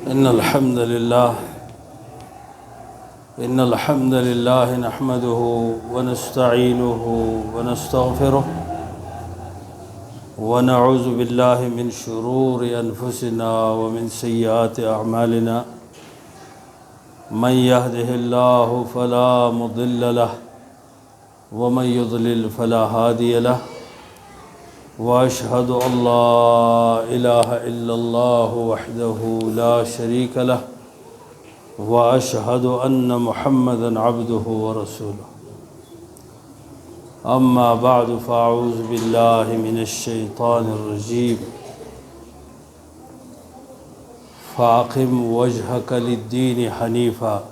إن الحمد لله نحمده ونستعينه ونستغفره ونعوذ بالله من شرور أنفسنا ومن سيئات أعمالنا من يهده الله فلا مضل له ومن يضلل فلا هادي له وأشهد أن لا إله إلا الله وحده لا شريك له وأشهد أن محمدا عبده ورسوله أما بعد فأعوذ بالله من الشيطان الرجيم فأقم وجهك للدين حنيفا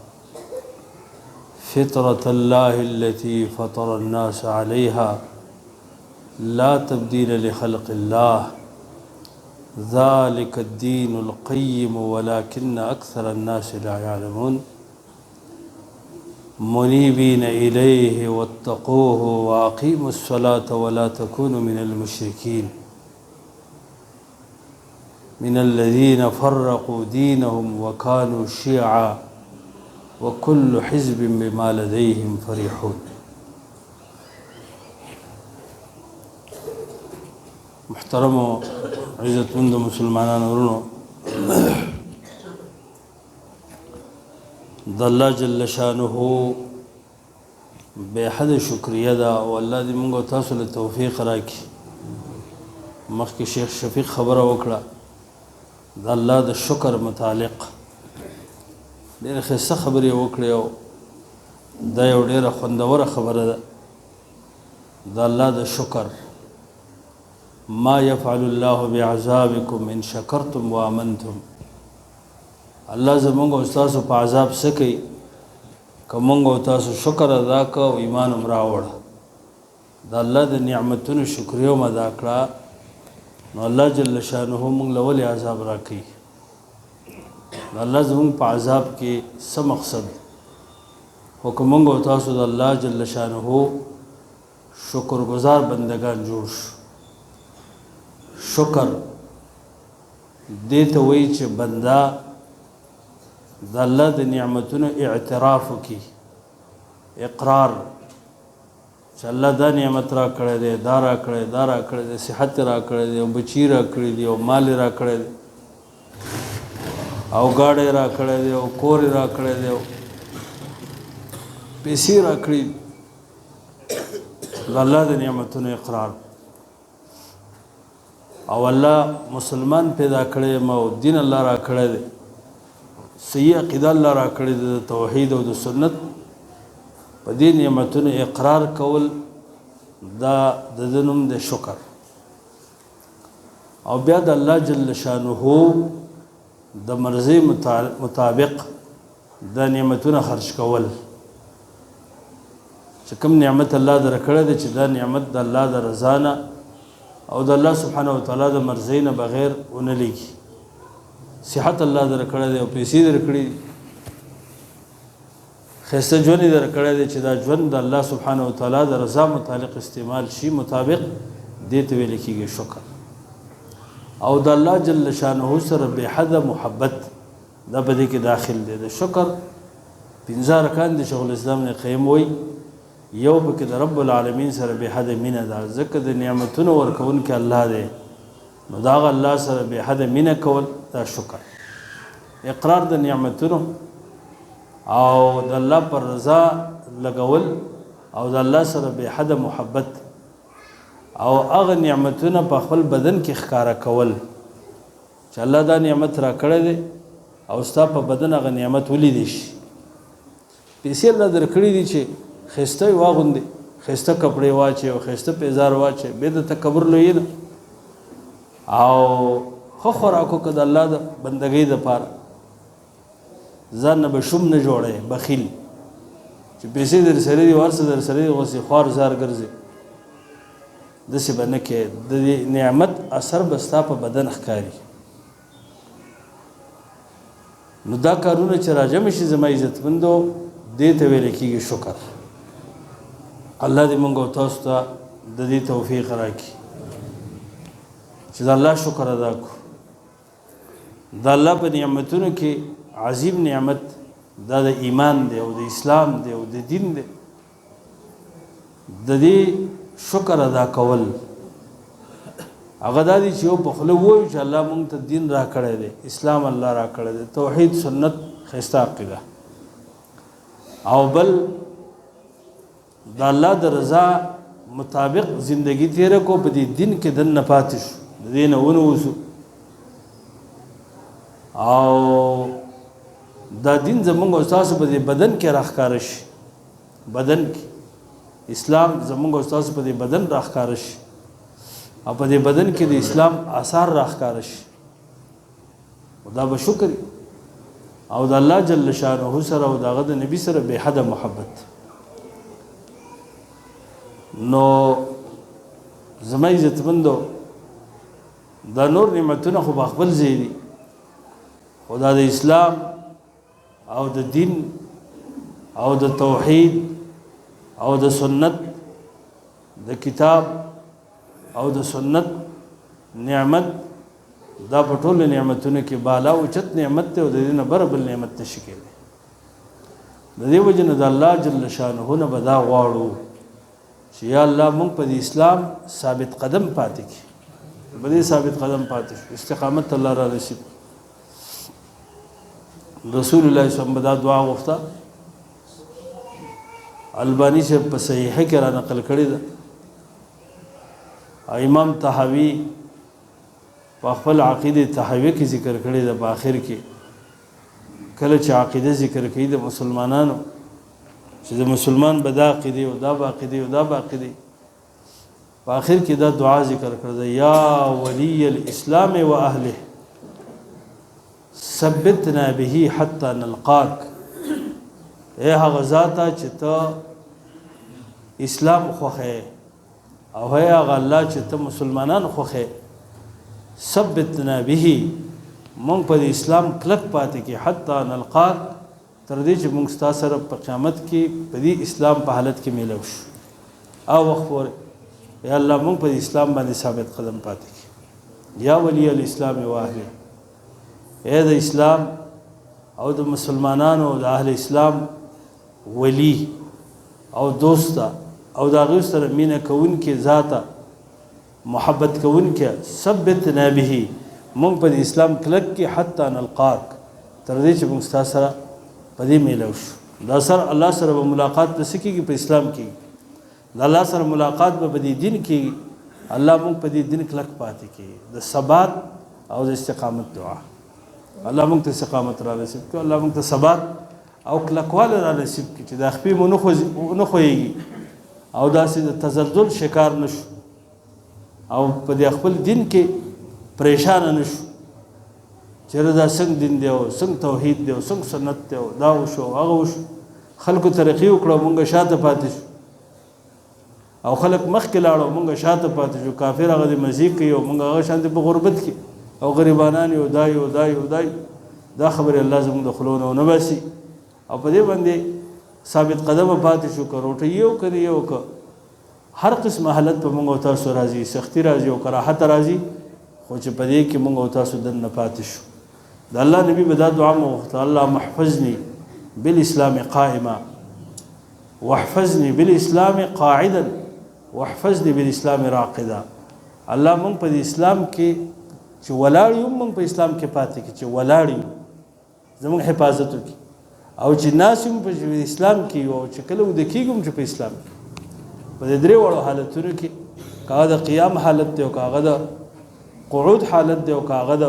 فطرة الله التي فطر الناس عليها لا تبديل لخلق الله ذلك الدين القيم ولكن أكثر الناس لا يعلمون منيبين إليه واتقوه وأقيموا الصلاة ولا تكونوا من المشركين من الذين فرقوا دينهم وكانوا شيعا وكل حزب بما لديهم فرحون. محترم و عزتمند مسلمانان ورونو د الله جل شانه به حد شکریه ده او الله دې موږ تاسو له توفیق راکړي. مخکې شیخ شفیق خبره وکړه د الله د شکر متعلق ډېره ښایسته خبرې وکړې او دا یو ډېره خوندوره خبره ده د الله د شکر. ما يفعل الله بعذابكم إن شكرتم وآمنتم. الله زمونږ او تاسو په عذاب څه کوي که مونږ او تاسو شکر ادا کړو او ایمان هم راوړه. د الله د نعمتونو شکریه هم ادا کړه نو الله جل شانه مونږ له ولې عذاب راکوي. الله زمونږ په عذاب کې څه مقصد خو که مونږ او تاسو د الله جل شانه شکرګزار بندگان جوړ شو. شکر دې ته وایي چې بنده د الله د نعمتونو اعتراف وکړي، اقرار چې الله دا نعمت را کړی دی، دا را کړی، دا را کړی دی، صحت را کړی دی، او بچي را کړی دی، او مال را کړی دی، او ګاډی را کړی دی، او کور را کړی دی، او پیسې را کړي. د الله د نعمتونو اقرار او الله مسلمان پیدا کړی یم او دین الله را کړی دی، صحیح عقیده الله را کړی دی د توحید او د سنت. په دې نعمتونو اقرار کول دا د نوم د شکر. او بیا د الله جل شانه د مرضی مطابق د نعمتونو خرج کول. چې کوم نعمت الله در کړی دی چې دا نعمت د الله د رضا نه او د الله سبحانه وتعالی د مرضی نه بغیر ونه لیږي. صحت الله در کړی دی او پیسې در کړي دي، ښایسته ژوند یې در کړی دی چې دا ژوند د الله سبحانه وتعالی د رضا متعلق استعمال شي مطابق دې ته ویل کېږي شکر. او د الله جل شانه سره بې حده محبت دا په دې کې داخل دی. د شکر 15 ارکان دي. شیخ الاسلام ابن قیم وایي یو پکې د رب العالمین سره به حد مینه ده، ځکه د نعمتونو ورکوونکی الله دی نو دا هغه الله سره به حد مینه کول دا شکر. اقرار د نعمتونو او د الله پر رضا لګول او د الله سره به حد محبت او هغه نعمتونه په خپل بدن کې ښکارا کول چې الله دا نعمت را کړی دی او ستا په بدن هغه نعمت ولیدی شي. پیسې الله در کړي دي چې خسته واغوندي، خسته کپڑے واچي او خسته پیزار واچي، به د تکبر لوی نه او خو خوراکو کده الله د بندګۍ د پاره ځان نه بشوم نه جوړي بخیل چې پیسې در سره دي ورسره در سره دي اوسې خوار زار ګرځي دسې باندې کې د نعمت اثر بستا په بدن ښکاری. نو دا کارونه چې راجم شي زما عزتمندو دې ته ویل کېږي شکر. الله دې موږ او تاسو ته د دې توفیق راکړي چې د الله شکر ادا کړو. د الله په نعمتونو کې عظیم نعمت دا د ایمان دی او د اسلام دی او د دین دی. د دې شکر ادا کول هغه دا دي چې یو په خوله ووایو چې الله مونږ ته دین را کړی دی، اسلام الله را کړی دی، توحید سنت ښایسته عقیده، او بل د الله د رضا مطابق زندگی تیره کو په دې دین کې دننه پاتې شو، د دې نه ونوځو. او دا دین زمونږ او ستاسو په دې بدن کې راښکاره شي، بدن کې اسلام زمونږ او ستاسو په دې بدن راښکاره شي او په دې بدن کې د اسلام آثار راښکاره شي، دا به شکر او د الله جل شانه سره او دغه د نبی سره بې حده محبت. نو زما عزتمندو دا نور نعمتونه خو په خپل ځای دي، خو دا د اسلام او د دین او د توحید او د سنت د کتاب او د سنت نعمت دا په ټولو نعمتونو کې بالا اوچت نعمت دی او د دې نه بره بل نعمت نشي کېدی. د دې وجې نه د الله جل شانه نه به دا غواړو چې یا الله مونږ په دې اسلام ثابت قدم پاتې کړي، په دې ثابت قدم پاتې شو، استقامت الله را رسید. رسول الله صلی الله علیه وسلم دا دعا غوښته، البانی سے په صحیحه کې را نقل کړی ده. امام طحاوی په خپل عقیده طحاوی کې ذکر کړی ده، په آخر کې کله چې عقیده ذکر کوي د مسلمانانو چې د مسلمان به دا عقیده او دا به عقیده او دا به عقیده، په آخر کې دا دعا ذکر کړی ده، یا ولی الاسلام و اهله ثبتنا به حتى نلقاك. اے هغه ذاته چې ته اسلام خوښې او هغه الله چې ته مسلمانان خوښې، ثبتنا به مونږ په اسلام کلک پاتې کې حتی نلقاک تر دې چې مونږ ستا سره په قیامت کې په دې اسلام په حالت کې میلو شو. او وخت پورې یا الله مونږ په اسلام باندې ثابت قدم پاتې کې. یا ولی الاسلام و اهله، اے د اسلام او د مسلمانانو او د اهل اسلام ولی او دوستا او د هغوی سره مینه کوونکې ذاته، محبت کوونکې، ثبتنا به مونږ په اسلام کلک کې حتی نلقاک تر دې چې مونږ ستا سره په دې میلو شو. دا سره الله سره به ملاقات په څه کېږي؟ په اسلام کې. د الله سره ملاقات به په دې دین کې، الله مونږ په دې دین کلک پاتې کړي. د ثبات او د استقامت دعا، الله مونږ ته استقامت را نصیب کړي، الله مونږ ته ثبات او کلکواله را نصیب کړي چې د خپې مو نه خویږي او داسې د تزلزل شکار نشو او په دې خپل دین کې پریشان نشو چېرې دا څنګه دین دی او څنګه توحید دی او څنګه سنت دی او دا وشو هغه وشو. خلکو ترقي وکړه، مونږ شاته پاتې شو، او خلک مخکې لاړو، مونږ شاته پاتې شو. کافر هغه د مزید کوي او مونږ هغه شانتې په غربت کې او غریبانان یو دا یو دا یو دا. دا خبرې الله زموږ د خلونو نه باسي او په دې باندې ثابت قدم پاتې شو. که روټۍ یو کړي یو که هر قسم حالت په مونږ او تاسو راځي، سختی راځي او کراحت راځي، خو چې په دې کې مونږ او تاسو دننه پاتې شو. د الله نبی به دا دعا مو وغوښته، اللهم احفظني بالاسلام قائما واحفظني بالاسلام قاعدا واحفظني بالاسلام راقدا. الله مونږ په اسلام کې چې ولاړ یو، مونږ په اسلام کې پاتې کې چې ولاړ یو، زموږ حفاظت وکړي، او چې ناس هم په اسلام کې او چې کله وده کېږو چې په اسلام کې په دې درې وړو حالتونو کې، که هغه د قیام حالت دی او که هغه د قعود حالت دی او که هغه د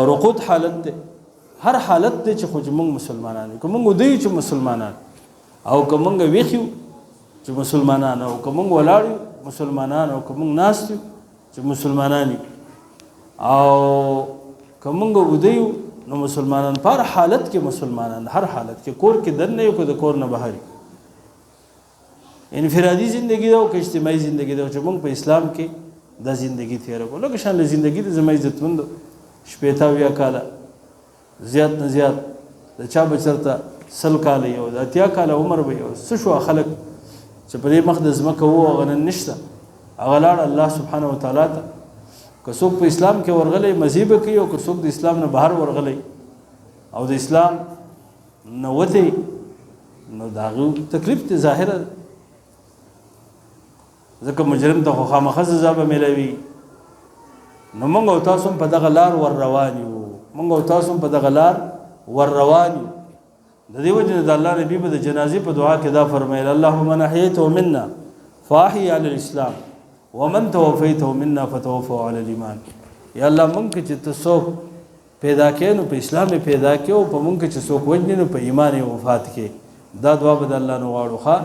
رقود حالت دی، هر حالت دی چې خو موږ مسلمانان یو، که موږ وده یو چې مسلمانان، او که موږ ویښ یو چې مسلمانان، او که موږ ولاړ یو مسلمانان، او که موږ ناست یو چې مسلمانان یو، او که موږ وده یو نو مسلمانان. په هر حالت کې مسلمانان، هر حالت کې، کور کې دننه یو که د کور نه بهر یو، انفرادي زندگی ده او که اجتماعي زندگی ده چې موږ په اسلام کې دا زندگی تیره کړو. لکه شان زندگی د زما عزتمندو 80 کاله زیات نه زیات، د چا به چېرته 100 کاله یو د 80 کاله عمر به یو څه شو. خلک چې په دې مخ د ځمکه وو هغه نن نشته، هغه لاړ الله سبحانه وتعالی ته. که څوک په اسلام کې ورغلی مزي به کوي او که څوک د اسلام نه بهر ورغلی او د اسلام نه وتی نو د هغه تکلیف ته ظاهره ده ځکه مجرم ته خو خامخا سزا به میلاوي نو موږ او تاسو هم په دغه لار ور روان یو موږ او تاسو هم په دغه لار ور روان یو د دې وجه د الله نبی په د جنازې په دعا کې دا فرمایل اللهم من احییته منا فاحی علی الاسلام ومن توفیته منا فتوفوا علی الايمان یا الله موږ چې تاسو پیدا کړي نو په اسلام پیدا کړي او په موږ چې څوک وجني نو په ایمان وفات کړي دا دعا به د الله نو غواړو ښا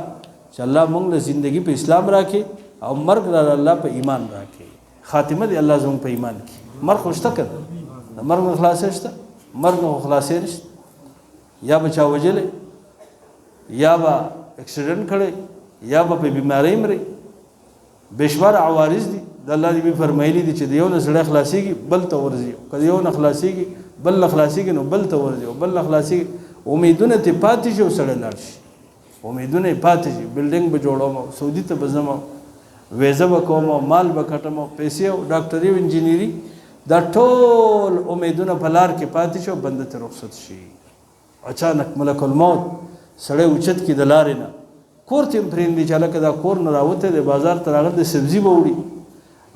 چې الله موږ له ژوندۍ په اسلام راکړي او مرګ را الله په ایمان راکړي خاتمه دی الله زموږ په ایمان کې مرګ خوشته کړ د مرګ نه خلاص شته مرګ نه خلاص نشته یا به چا وجلې یا به اکسیډنټ کړي یا به په بیماری مري بشمار عوارض دي د الله نبی فرمایلی دي چې د یو نه سړی خلاصيږي بل ته ورځي کله یو نه خلاصيږي بل نه خلاصيږي نو بل ته ورځي او بل نه خلاصيږي امیدونه ته پاتې شي او سړی لاړ شي امیدونه پاتې شي بلډینګ به جوړوم سعودي ته به ځم ویزه به کوم مال به کټم پیسې او ډاکټري او انجینری دا ټول امیدونه په لار کې پاتې شي او بنده ته رخصت شي اچانک ملک الموت سړی اوچت کې د لارې نه کور ته پرېږدي چې هلکه دا کور نه راوتی دی بازار ته راغلی د سبزي به وړي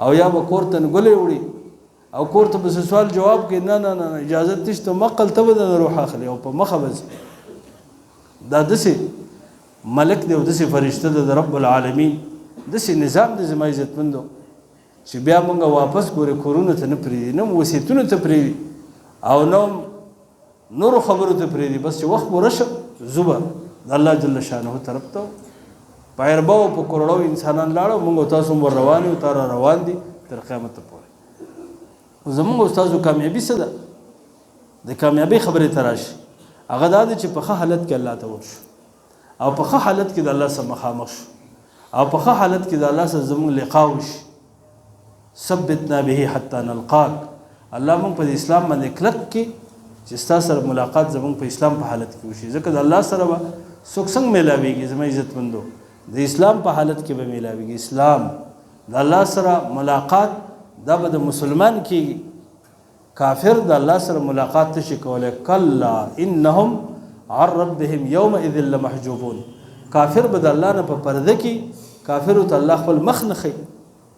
او یا به کور ته ګلې وړي او کور ته به سوال جواب کوي نه نه نه اجازت نشته مقل ته به د روح اخلي او په مخه به دا داسې ملک دی او داسې فرشته ده د رب العالمین داسې نظام دی زما عزتمندو چې بیا موږ واپس ګورې کورونو ته نه پرېږدي نه وصیتونو ته پرېږدي او نه نورو خبرو ته پرېږدي بس چې وخت پوره شه زه به د الله جل شانه طرف ته په ارباو په کروڑو انسانان لاړو موږ تاسو هم روان یو تر روان دي تر قیامت پورې زموږ استادو کامیابی څه ده د کامیابی خبرې تراشي هغه دا چې په ښه حالت کې الله ته ورشو او په ښه حالت کې د الله سره مخامخ شو او په ښه حالت کې د الله سره زموږ لقا وشي ثبتنا به حتى نلقاك الله موږ په اسلام باندې کلک کې چې ستا سره ملاقات زموږ په اسلام په حالت کې وشي ځکه د الله سره به څوک څنګه میلاویږي زما عزتمندو د اسلام په حالت کې به میلاویږي اسلام د الله سره ملاقات دا به د مسلمان کېږي کافر د الله سره ملاقات نشي کولی کلا انهم عن ربهم یومئذ لمحجوبون کافر به د الله نه په پرده کې کافرو ته الله خپل مخ نه ښیي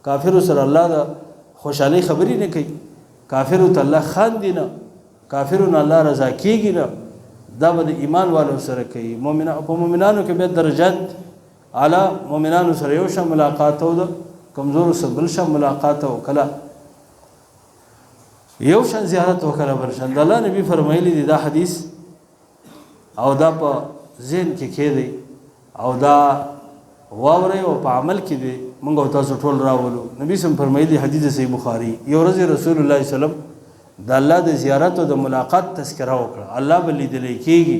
کافرو سره الله د خوشحالۍ خبرې نه کوي کافرو ته الله خاندي نه کافرو نه الله رضا کېږي نه دا به د ایمان والو سره کوي په مؤمنانو کې بیا درجات اعلی مؤمنانو سره یو شان ملاقات او د کمزورو سره بل شان ملاقات او کله یو شان زیارت وکړه بل شان د الله نبی فرمایلی دی دا حدیث او دا په ذهن کې کېدی او دا واوري او په عمل کې دی موږ تاسو ټول راولو نبی سم فرمایلی حدیث صحیح بخاری یو ورځ رسول الله صلی الله علیه وسلم د الله د زیارت او د ملاقات تذکره وکړه الله به لیدل کېږي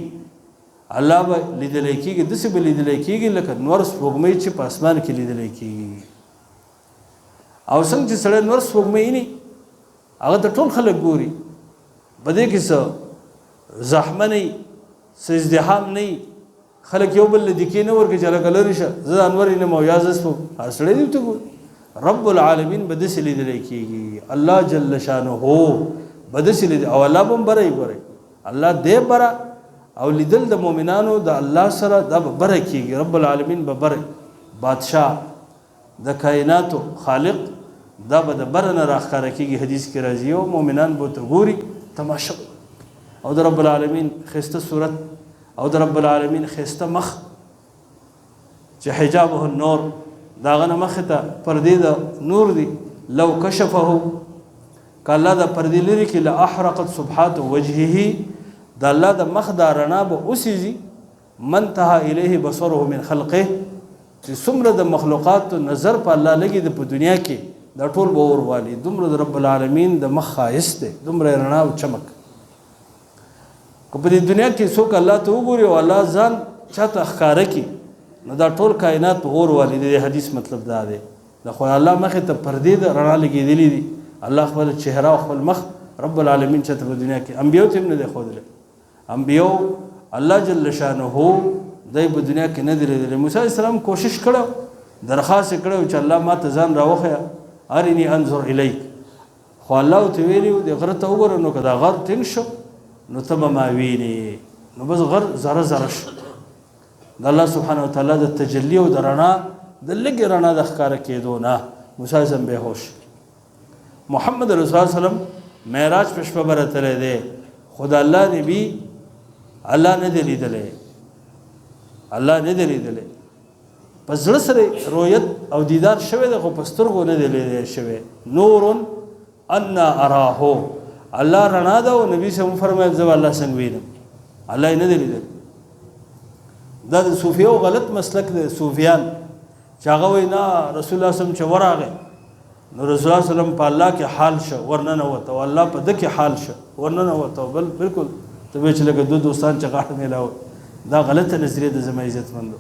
الله به لیدل کېږي داسې به لیدل کېږي لکه نور سپوږمۍ چې په اسمان کې لیدل کېږي او څنګه چې سړی نور سپوږمۍ نه هغه ته ټول خلک ګوري په دې کې څه زحمه نه څه ازدحام نه خلک یو بل دکې نه ورکړي چې هلکه لرې شه زه انور یم او یا زه سړی دې ته ګوري رب العالمین به داسې لیدل کېږي الله جل شانه به داسې لیدل او الله به هم بره ګوري الله دې بره او لیدل د مؤمنانو د الله سره دا به بره کېږي رب العالمین به بره بادشاه د کائناتو خالق دا به د بره نه راښکاره کېږي حدیث کې راځي او مؤمنان به ورته ګوري تماشه او د رب العالمین ښایسته صورت او د رب العالمین ښایسته مخ چې حجابه النور د هغه نه مخې ته پردې د نور دي لو کشفه که الله د پردې لرې کړي لاحرقت سبحات وجهه د الله د مخ دا رڼا به اوسېږي من تها الیه بصره من خلقه چې څومره د مخلوقاتو نظر په الله لګي د په دنیا کې دا ټول به وروالی دومره د رب العالمین د مخ ښایست دی دومره رڼا او چمک که په دې دنیا کې څوک الله ته وګوري او الله ځان چاته ښکاره کړي نو دا ټول کائنات په اوروالی دی حدیث مطلب دا دی د خو الله مخې ته پردې د رڼا لګېدلې دي الله خپل چهره او خپل مخ رب العالمین چاته په دنیا کې انبیو ته هم نه دی ښودلی انبیو الله جل شانه دی په دنیا کې نه دی لیدلی موسی علیه السلام کوشش کړو درخواست کړو چې الله ما ته ځان راوښیه ارني انظر الیک خو الله ورته ویلي و د غره ته وګوره نو که دا غر ټینګ شو نو ته به ما وینې نو بس غر ذره ذره شو د الله سبحانه وتعالی د تجلی او د رڼا د لږې رڼا د ښکاره کېدو نه موسی اعظم بېهوش محمد رسول الله وسلم معراج په شپه به راتلی دی خو د الله نبي الله نه دی لیدلی الله نه دی لیدلی په زړه سره رویت او دیدار شوی دی خو په سترګو نه دی لیدلی شوی نور انا اراهو الله رڼا ده او نبي صلی الله علیه وسلم فرمایل زه الله څنګه وینم الله یې نه دی لیدلی دا د صوفیو غلط مسلک دی صوفیان چې هغه وایي نه رسول الله صلی الله علیه وسلم چې ورغی نو رسول الله صلی الله علیه وسلم په الله کې حال شو ورننوته او الله په ده کې حال شو ورننوته بل بالکل ته وایې چې لکه دوه دوستان چې غاړه میلاوه دا غلطه نظریه ده زما عزتمندو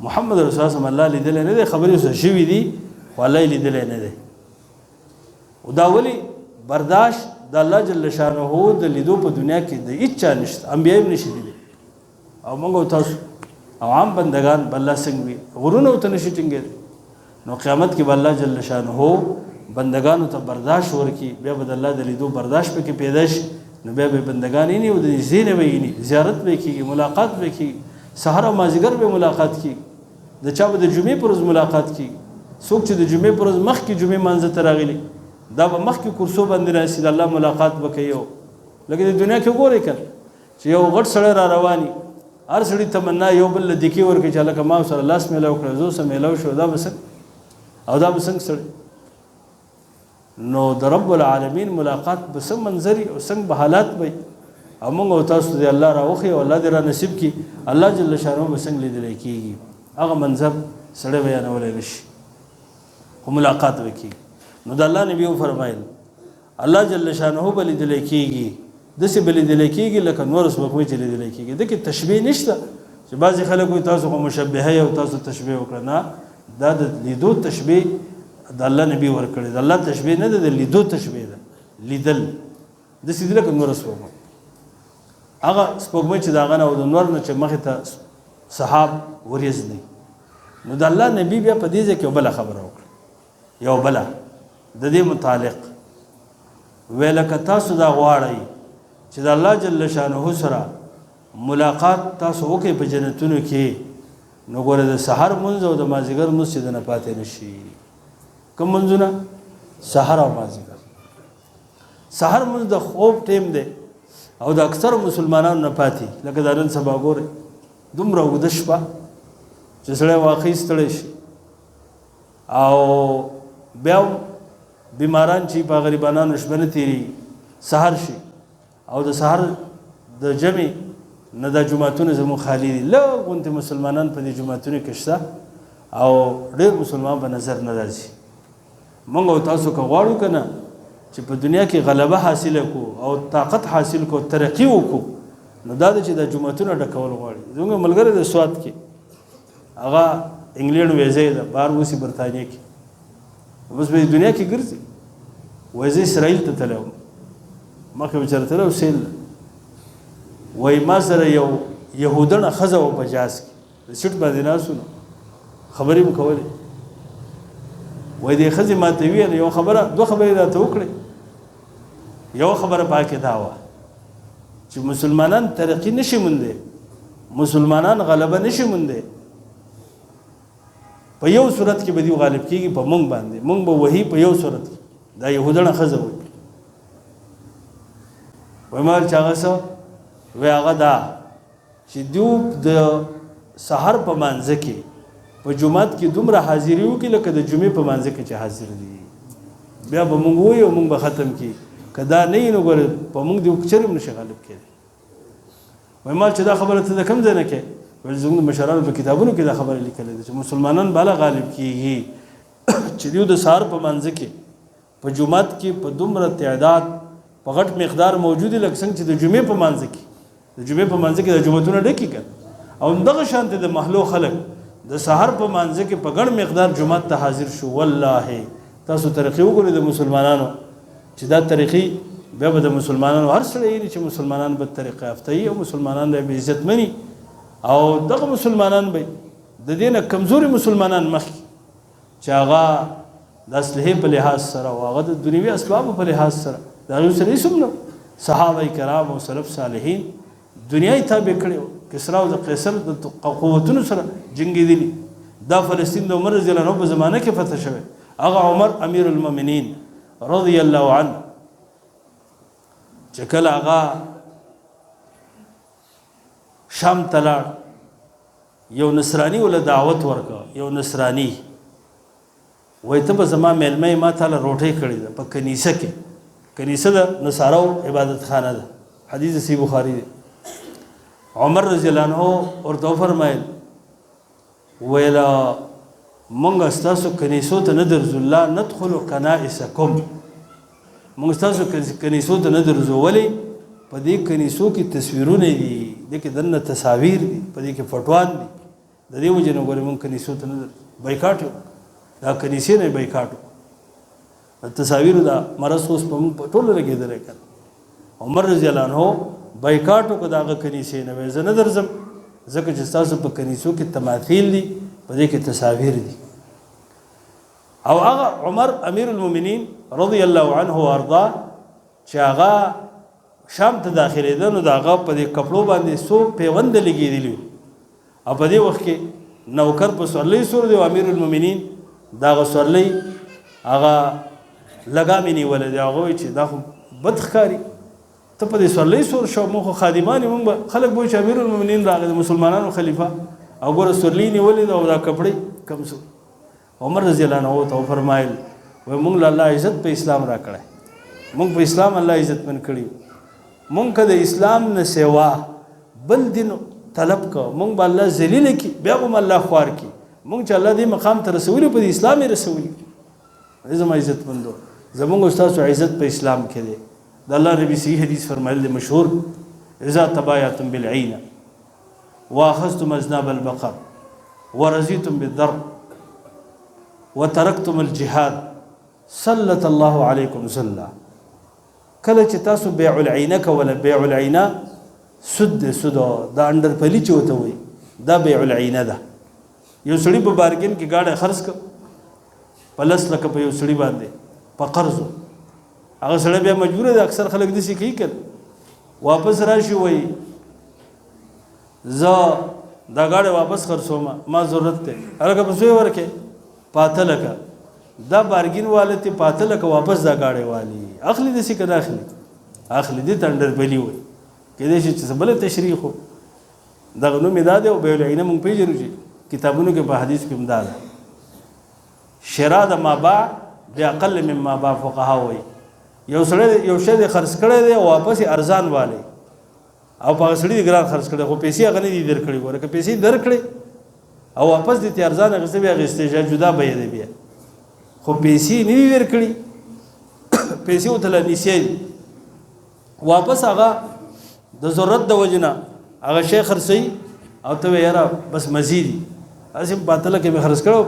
محمد رسول الله صلی الله علیه وسلم الله لیدلی نه دی خبرې اوس شوي دي خو الله یې لیدلی نه دی او دا ولې برداشت د الله جل شانه د لیدو په دنیا کې د هیڅ چا نشته انبیا هم نشي لیدلی او موږ او تاسو او عام بندگان به الله څنګه وي غرونه ورته نشي ټینګېدی نو قیامت کې به الله جل شانه بندگانو ته برداشت ورکړي بیا به د الله د لیدو برداشت پکې پیدا شي نو بیا به بندگان یې او د زینې به یې زیارت به کېږي ملاقات به کېږي سحر او مازدیګر به ملاقات کېږي د چا به د جمعې پر ورځ ملاقات کېږي څوک چې د جمعې پر ورځ مخکې جمعې مانځه ته راغلي دا به مخکې کرسو باندې راسي د الله ملاقات به کوي لکه د دنیا کې وګورئ که چې یو غټ سړی را رواني هر سړي تمنا یو بل له دیکې ورکړي چې هلکه ما سره لاس میلاو کړی زه سره میلاو شو دا به څنګه او دا به څنګه سړی نو د رب العالمین ملاقات به څه منظري او څنګه به حالات به او موږ او تاسو د الله راوخي او الله دې را نصیب کړي الله جل شانه به څنګه لیدلی کېږي هغه منظر سړی بیانولی نه شي خو ملاقات به کېږي نو د الله نبي وفرمایل الله جل شانه به لیدلی کېږي داسې به لیدلی کېږي لکه نور سپوږمۍ چې لیدلی کېږي دې کې تشبیه نشته چې بعضې خلک وایي تاسو خو مشبهه او تاسو تشبیه وکړه نه دا د لیدو تشبیه د الله نبي ورکړی د الله تشبیه نه ده د لیدو تشبیه ده لیدل داسې دي لکه نور سپوږمۍ هغه سپوږمۍ چې د هغه نه او د نور نه چې مخې ته سحاب وریځ دی نو د الله نبي بیا په دې ځای کې یو بله خبره وکړه یو بله د دې متعلق ویل که تاسو دا غواړئ چې د الله جل شانه سره ملاقات تاسو وکړئ په جنتونو کې نو ګوره د سحر منځ او د مازدیګر منځ چې د نه پاتې نه شي کوم منځونه سحر او مازدیګر سحر منځ د خوب ټیم دی او د اکثر مسلمانانو نه پاتې لکه دا نن سبا ګورئ دومره اوږده شپه چې سړی واقعي ستړی شي او بیا بیماران چې په غریبانانو شپه نه تېرېږي سحر شي او د سحر د جمع نه دا جوماتونه زموږ خالي دي لږ غوندې مسلمانان په دې جوماتونو کې شته او ډېر مسلمان په نظر نه راځي موږ او تاسو که غواړو که نه چې په دنیا کې غلبه حاصله کړو او طاقت حاصل کړو ترقي وکړو نو دا ده چې دا جوماتونه ډکول غواړي زموږ ملګری د سوات کې هغه انګلینډ ویزه ده بهر اوسي برطانیه کې بس په دنیا کې ګرځي ویزه اسرائیل ته تللی وم مخکې بېچاره تللی و سیل وایي ما سره یو یهودنه ښځه وه په جاز کې د سیټ باندې ناست نو خبرې مو کولې وایي دې ښځې ما ته وویل یو خبره دوه خبرې راته وکړې یوه خبره په کې دا وه چې مسلمانان ترقي نشي موندی مسلمانان غلبه نشي موندی په یو صورت کې به دوی غالب کېږي په موږ باندې موږ به وهي په یو صورت کې دا یهودنه ښځه وایي وایي ما چې هغه څه وایي هغه دا چې دوی د سحر په مانځه کې په جومات کې دومره حاضري وکړي لکه د جمعې په مانځه کې چې حاضر دي بیا به موږ وایو او موږ به ختم کړي که دا نه وي نو ګوره په موږ دې چرې هم نشي غالب کېدی وایي ما چې دا خبره ته د کوم ځای نه کوې ویل زموږ د مشرانو په کتابونو کې دا خبره لیکلې ده چې مسلمانان بالا غالب کېږي چې دوی د سهار په مانځه کې په جومات کې په دومره تعداد په غټ مقدار موجود دي لکه څنګه چې د جمعې په مانځه کې د جمعې په مانځه کې د جوماتونه ډکې کړه او همدغه شانتې د محلو خلک د سحر په مانځه کې په ګڼ مقدار جومات ته حاضر شو والله تاسو ترقي وګورئ د مسلمانانو چې دا طریقې بیا به د مسلمانانو هر سړی ویني چې مسلمانان به طریقه یافته وي او مسلمانان به عزتمني او دغه مسلمانان به د دې نه کمزوري مسلمانان مخکې چې هغه د اسلحې په لحاظ سره او هغه د دنیوي اسبابو په لحاظ سره د هغوی سره هېڅ هم نه صحابه کرام او سلف صالحین دنیا یې تابع کړې وه کسرا او د قیصر د قوتونو سره جنګېدلي دا فلسطین د عمر رضی الله عنه په زمانه کې فتح شوی هغه عمر امیر المؤمنین رضی الله عنه چې کله هغه شام ته لاړ یو نصراني ول دعوت ورکړه یو نصراني وای ته به زما میلمه ما تعالی روټۍ کړې ده په کنیسه کې کنیسه د نصاراو عبادت خانه ده حدیث صحیح بخاری دی عمر رضی الله عنه ورته وفرمایل ویلا مونږ ستاسو کنیسو ته نه درځو لا ندخل کنائسکم مونږ ستاسو کنیسو ته نه درځو ولې په دې کنیسو کې تصویرونه دي دې کې دنه تصاویر دي په دې کې فټوان دي د دې وجه نه ګورې مونږ کنیسو ته نه درځو بایکاټ دا کنیسې نه بایکاټ تصاویر دا مرض اوس په موږ په ټوله لګېدلی که عمر رضی الله عنه بایکاټ وکړه د هغه کنیسې نه وایي زه نه درځم ځکه چې ستاسو په کنیسو کې تماثیل دي په دې کې تصاویر دي او هغه عمر امیر المؤمنین رضی الله عنه وارضا چې هغه شام ته داخلېده نو د هغه په دې کپړو باندې څو پیونده لګېدلي او په دې وخت کې نوکر په سورلۍ سور دی او امیر المؤمنین دا هغه سورلۍ هغه لګامې نیولی دی هغه وایي چې دا خو بد ښکاري ته په دې سورلۍ سور شو موږ خو خادمان یو موږ به خلک به وایي چې امیر المؤمنین راغی د مسلمانانو خلیفه او ګوره سورلۍ نیولې ده او دا کپړې کم سو عمر رضی الله عنه ته وفرمایل وایي موږ له الله عزت په اسلام راکړی موږ په اسلام الله عزتمن کړي موږ که د اسلام نه سوا بل دین طلب کو موږ به الله ذلیله کړي بیا به م الله خوار کړي موږ چې الله دې مقام ته رسولي په دې اسلام یې رسولي زما عزتمندو زمونږ ستاسو عزت په اسلام کې دی د الله نبی صحیح حدیث فرمایل دی مشهور اذا تبایعتم بالعینه واخذتم اذناب البقر ورضیتم بالضرب وترکتم الجهاد سلط الله علیکم ذلا کله چې تاسو بیع العینه کوله بیع العینه سود دا اندر پلی چې وته وي دا بیع العینه ده یو سړي په بارګین کې گاډه خرڅ کړ پلس لکه په یو سړي باندې په قرض هغه سړی بیا مجبور دی اکثر خلک داسې کوي که واپس راشي وایي زه دا گاډه واپس خرڅوم ما ضرورت دی هلکه په څو یې ورکې 5 لکه دا بارګین والی ته 5 لکه واپس دا گاډه والی اخلي داسې که نه اخلي دې ته انډر بلی وایي کېدای شي چې څه بله تشریح و دغه نوم یې دا دی او بیع العینه مونږ پېژنو چې کتابونو کې په حدیث کې هم دا ده شراء د ماباع باقل مما باع فقها وایي یو سړی یو شی دی خرڅ کړی دی واپس یې ارزان والی او په هغه سړي دی ګران خرڅ کړی خو پیسې هغه نه دي درکړي ګوره که پیسې درکړې او واپس دې ته ارزان اخیستی بیا اخیستی جدا بیه دی بیا خو پیسې نه دي درکړي پیسې ورته له نیسۍ دي واپس هغه د ضرورت د وجې نه هغه شی خرڅوي او ته وایې یاره بس مزید دي هسې 5 لکه مې خرڅ کړی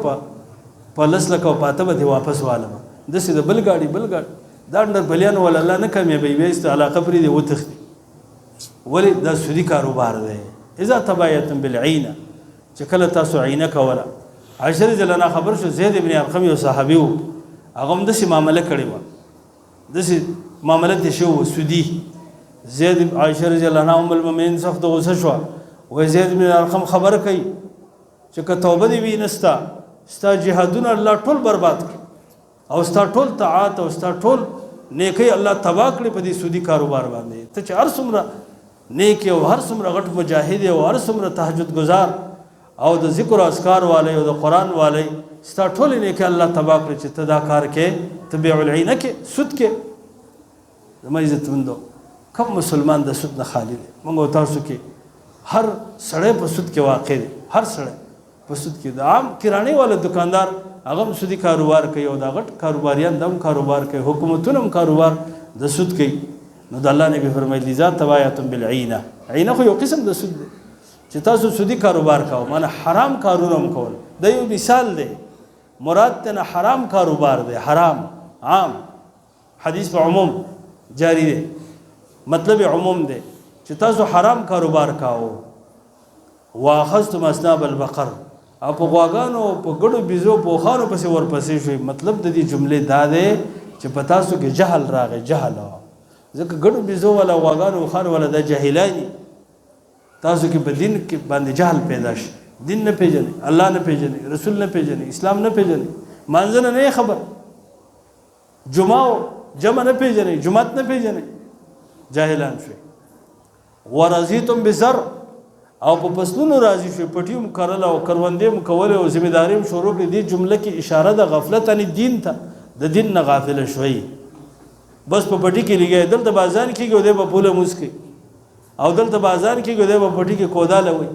په 10 لکه او 5 به دې واپس والم داسې د بل ګاډي دا اندر بلیانو ولا الله نه کامیابوي بیا یې علاقه پرې دی وتښتي ولې دا سودي کاروبار دی اذا تبایعتم بالعینه چې کله تاسو عینه کوله عایشه رضی الله عنها خبر شو زید ابن ارقم یو صحابي و هغه هم داسې معامله کړې وه داسې معامله ترې شوی و سودي زید عایشه رضی الله عنها ام المؤمنین سخت غوسه شوه وایي زید ابن ارقم خبره کوي چې که توبه دې وي نستا ستا جهادونه الله ټول برباد کړي او ستا ټول طاعات او ستا ټول نیکی الله تباه کړي په دې سودي کاروبار باندې ته چې هر څومره نیک او هر څومره غټ مجاهد او هر څومره تهجد گزار او د ذکر او اذکار والی او د قرآن والی ستا ټول نیکی الله تباه کړي چې ته دا کار کې ته بیع العینه کې سود کې زما عزتمندو کم مسلمان د سود نه خالی دی موږ تاسو کې هر سړی په سود کې واقع دی هر سړی په سود کې د عام کرانې والا دکاندار هغه هم سودي کاروبار کوي او دا غټ کاروباریان د هم کاروبار کوي حکومتونه هم کاروبار د سود کوي نو د الله نبی فرمایلی ذات تبایعتم بالعینه عینه خو یو قسم د سود دی چې تاسو سودي کاروبار کوو معنی حرام کارونه هم کول د یو مثال دی مراد ته حرام کاروبار دی حرام عام حدیث په عموم جاری دی مطلب عموم دی چې تاسو حرام کاروبار کوو واخذتم اذناب البقر او په غواګانو په ګړو بيزو په خانو پسې ورپسې شوي. مطلب د دې جملې دا دی چې په تاسو کې جهل راغی. جهل ځکه ګړو بيزو ولا غواګانو خانو ولا د جاهلانی تاسو کې په دین کې باندې جهل پیدا شي. دین نه پیژنئ، الله نه پیژنئ، رسول نه پیژنئ، اسلام نه پیژنئ، مانځنه نه خبر، جمعه جمع نه پیژنئ، جمعت نه پیژنئ، جاهلان شوي. ورزیتم بزر او په فصلونو راضي شوي، پټیو مکرل او کروندې مکول او ذمہداري شروع کړي. دې جمله کې اشاره د غفلت ان دین ته، د دین نه غافل شوي. بس په پټی کې لګي دلته بازار کې ګوډه په پوله مسکي او دلته بازار کې ګوډه په پټی کې کوداله وي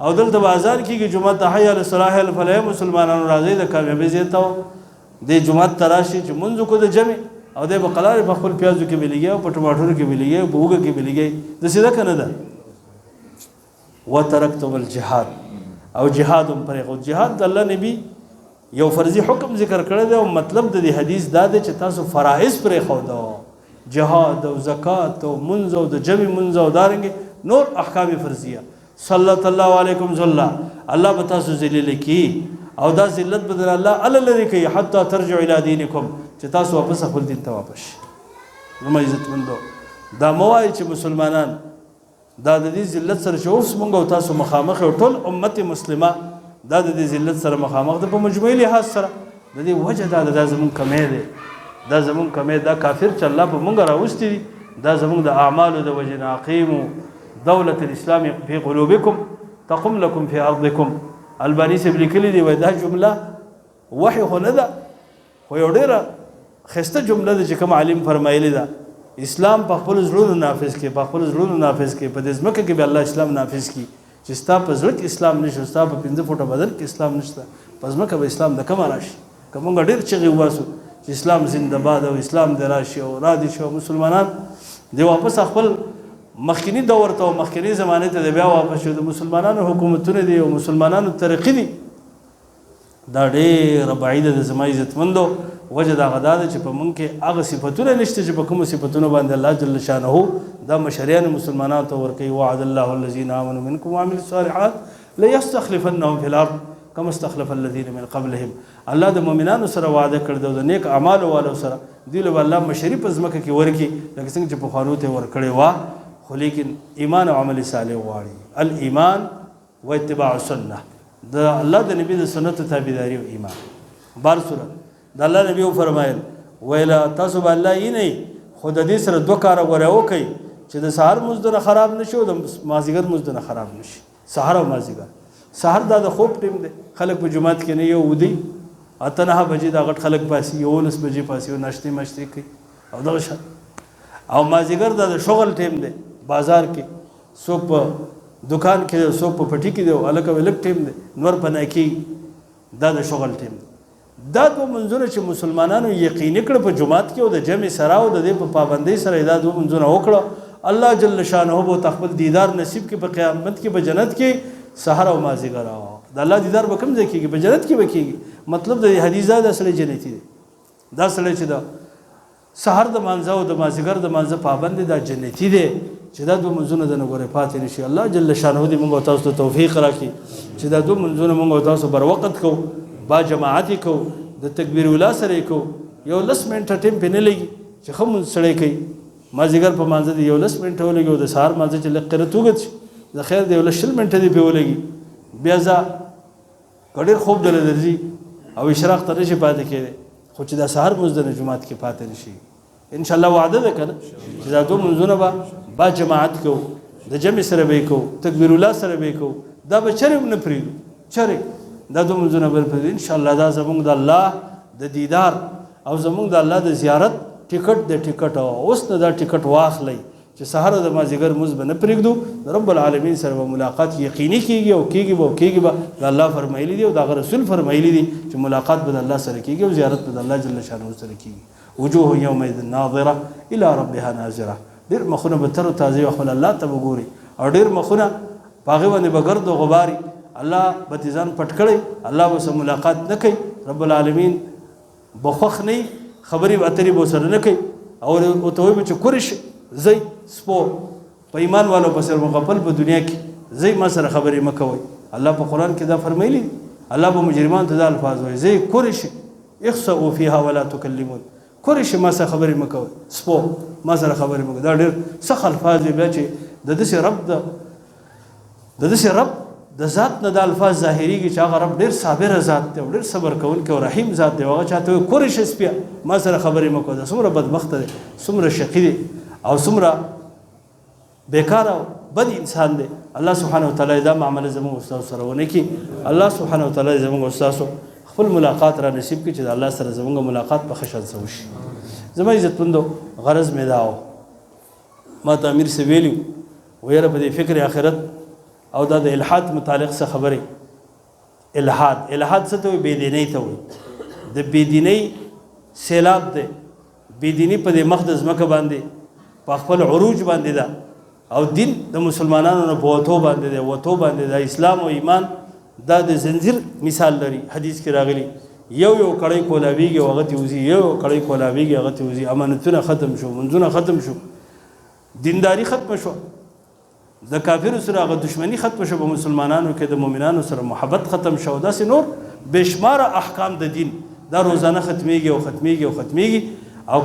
او دلته بازار کې جمعه تحیه الصلاح الفلاح مسلمانانو راځي د کامیابی زیاتو د جمعه تراشي چې منځ کو د جمع او د بقلار په خپل پیازو کې مليږي او په ټماټر کې مليږي او بوګه کې مليږي د سیده کنه ده. وترکتم الجهاد او جهادم پر او جهاد د الله نبی یو فرضي حکم ذکر کړی دی او مطلب د دې حدیث دا دی چې تاسو فرائض پر خو دو جهاد او زکات او منځ او د جمع منځ او دارنګ نور احکام فرضیه صلی الله علیکم صلی الله به تاسو ذلیل کی او دا ذلت بدل الله الذي کوي حتی ترجع الى دینکم چې تاسو واپس خپل دین ته واپس. نو عزت مندو دا موای چې مسلمانان دا د دې ذلت سره شوف مونږ او تاسو مخامخ او ټول امت مسلمه دا د دې ذلت سره مخامخ د په مجموعي لحاظ سره د دې وجه دا زمون کمې ده، دا زمون کمې دا کافر چې الله په مونږ راوستي دا زمون د اعمالو د وجه ناقیم دولة الاسلام في قلوبكم تقم لكم في ارضكم. الباني سبلی کلی دی دا جمله وحی خو نه ده خو یو ډیره خسته جمله ده چې کوم عالم فرمایلی ده اسلام په خپل زړونو نافذ کې، په خپل زړونو نافذ کې، په دې ځمکه کې به الله اسلام نافذ کی. چې ستا په زړه کې اسلام نشته، ستا په 5 فوټه بدن کې اسلام نشته، په ځمکه به اسلام د کومه راشي؟ که موږ ډېر چغې وباسو چې اسلام زنده باد او اسلام دې راشي او را دې شي او مسلمانان دې واپس خپل مخکنی دور ته او مخکنی زمانه ته بیا واپس شو. د مسلمانانو حکومتونه دي او مسلمانانو طریقې دي دا ډېره بعیده ده. زما عزتمندو وجه دا غدا ده چې په موږ کې هغه صفتونه نشته چې په کومو صفتونو باندې الله جل شانه دا مشریان مسلمانانو ته ورکوي. وعد الله الذين آمنوا منكم وعملوا الصالحات ليستخلفنهم في الارض كما استخلف الذين من قبلهم. الله د مؤمنانو سره وعده کړی دی د نیک اعمالو والو سره دی له الله مشری په ځمکه کې ورکی لکه څنګه چې په خوانو ته ورکړی وا. خو لیکن ایمان او عمل صالح غواړي. الایمان و اتباع السنه د الله د نبی د سنت تابعداري او ایمان. بار سوره د الله نبی فرمایل ویلا تاسو به الله یې نه خود دې سره دوه کار غوړاو کوي چې د سحر مزدنه خراب نشي او د مازیګر مزدنه خراب نشي. سحر او مازیګر سحر دا د خوب ټیم دی، خلک په جمعات کې نه یو ودی اته 9 بجې دا غټ خلک پاسي 19 بجې پاسي او ناشته مشته کوي او دا شت. او مازیګر دا د شغل ټیم دی، بازار کې سو په دکان کې سو په پټی کې دی الګ ولګ ټیم دی، نور پناه کې دا د شغل ټیم دی. دا دوه منځونه چې مسلمانانو یقین کړ په جمعات کې او د جمع سره او د دې په پابندۍ سره دا دوه منځونه وکړه الله جل شانه به تخبل دیدار نصیب کې په قیامت کې په جنت کې سحر او مازیګر او د الله دیدار به کوم ځای کېږي؟ په جنت کې به کېږي. مطلب د حدیث دا سره جنتی دی. دا سره چې دا سحر د مانځه او د مازیګر د مانځه پابند دا جنتی دی چې دا دوه منځونه د نګورې پاتې نشي. الله جل شانه دې موږ تاسو ته توفیق راکړي چې دا دوه منځونه موږ تاسو بر وخت کو با جماعت کو د تکبیر ولا سره کو یو لس منټه ټیم په نه لګي چې خم سړی کوي مازیګر په مانځه دی یو لس منټه ولګي او د سحر مانځه چې لقره توګت د خیر دی ول شل منټه دی په ولګي بیا ځا کډیر خوب دل درځي او اشراق ته نشي پاتې کېږي خو چې د سحر مزد د جمعات کې پاتې نشي. ان شاء الله وعده ده کړه چې دا دوه منځونه با جماعت کو د جمع سره به کو تکبیر الله سره به کو دا به چرېم نه پریږدو چرې دا دوه منځونه به پریږدو. ان شاء الله دا زموږ د الله د دیدار او زموږ د الله د زیارت ټیکټ د ټیکټ اوس نه دا ټیکټ واخلئ چې سحر د مازیګر موږ به نه پریږدو. رب العالمین سره ملاقات یقیني کیږي او کیږي به کیږي به الله فرمایلی دی او دا رسول فرمایلی دی چې ملاقات به الله سره کیږي او زیارت به الله جل شانه سره کیږي. وجوه یومئذ ناظره الى ربها ناظره. ډیر مخونه به تر تازه خپل الله ته وګوري او ډیر مخونه پاغه باندې بغرد او غباري الله بتیزان پټ کړي الله به سره ملاقات نه کوي. رب العالمین بخخ نه خبري اتري به سره نه کوي او ته وي چې کورش زي سپو په ایمان والو په سر مغفل په دنیا کې زي ما سره خبرې مکوي. الله په قران کې دا فرمایلی الله به مجرمان ته دا الفاظ وایي زه کورش اخسئوا فيها ولا تكلمون کورش ما سره خبرې مکوئ سپو ما سره خبرې مکوئ دا ډېر سخت الفاظ دي بیا چې د داسې رب د ذات نه د الفاظ ظاهریږي چې هغه رب ډېر صابره ذات دی او ډېر صبر کوونکی او رحیم ذات دی هغه چاته وایي کورش سپیه ما سره خبرې مکوئ دا څومره بدبخته دی څومره شقي دی او څومره بیکاره او بد انسان دی الله سبحانه وتعالی دا معامله زموږ استاد سره ونه کړي الله سبحانه وتعالی زموږ استاد خپل ملاقات را نصیب کړي چې د الله سره زموږ ملاقات په ښه شان سره وشي زما عزتمندو غرض مې دا و ما ته امیر صاحب ویلي ویره په دې فکر آخرت او دا د الحاد متعلق څه خبرې الحاد څه ته وایي بېدینۍ ته وایي د بېدینۍ سیلاب دی بېدیني په دې مخ د ځمکه باندې په خپل عروج باندې ده او دین د مسلمانانو نه په وتو باندې دی وتو باندې د اسلام او ایمان دا د زنجیر مثال لري حدیث کې راغلی یو کړی کولاویږي او هغه ته وځي یو کړی کولاویږي هغه ته وځي امانتونه ختم شو منځونه ختم شو دینداری ختم شو د کافرو سره هغه دشمنی ختم شو په مسلمانانو کې د مؤمنانو سره محبت ختم شو داسې نور بشماره احکام د دین دا روزانه ختمیږي او ختمیږي او ختمیږي او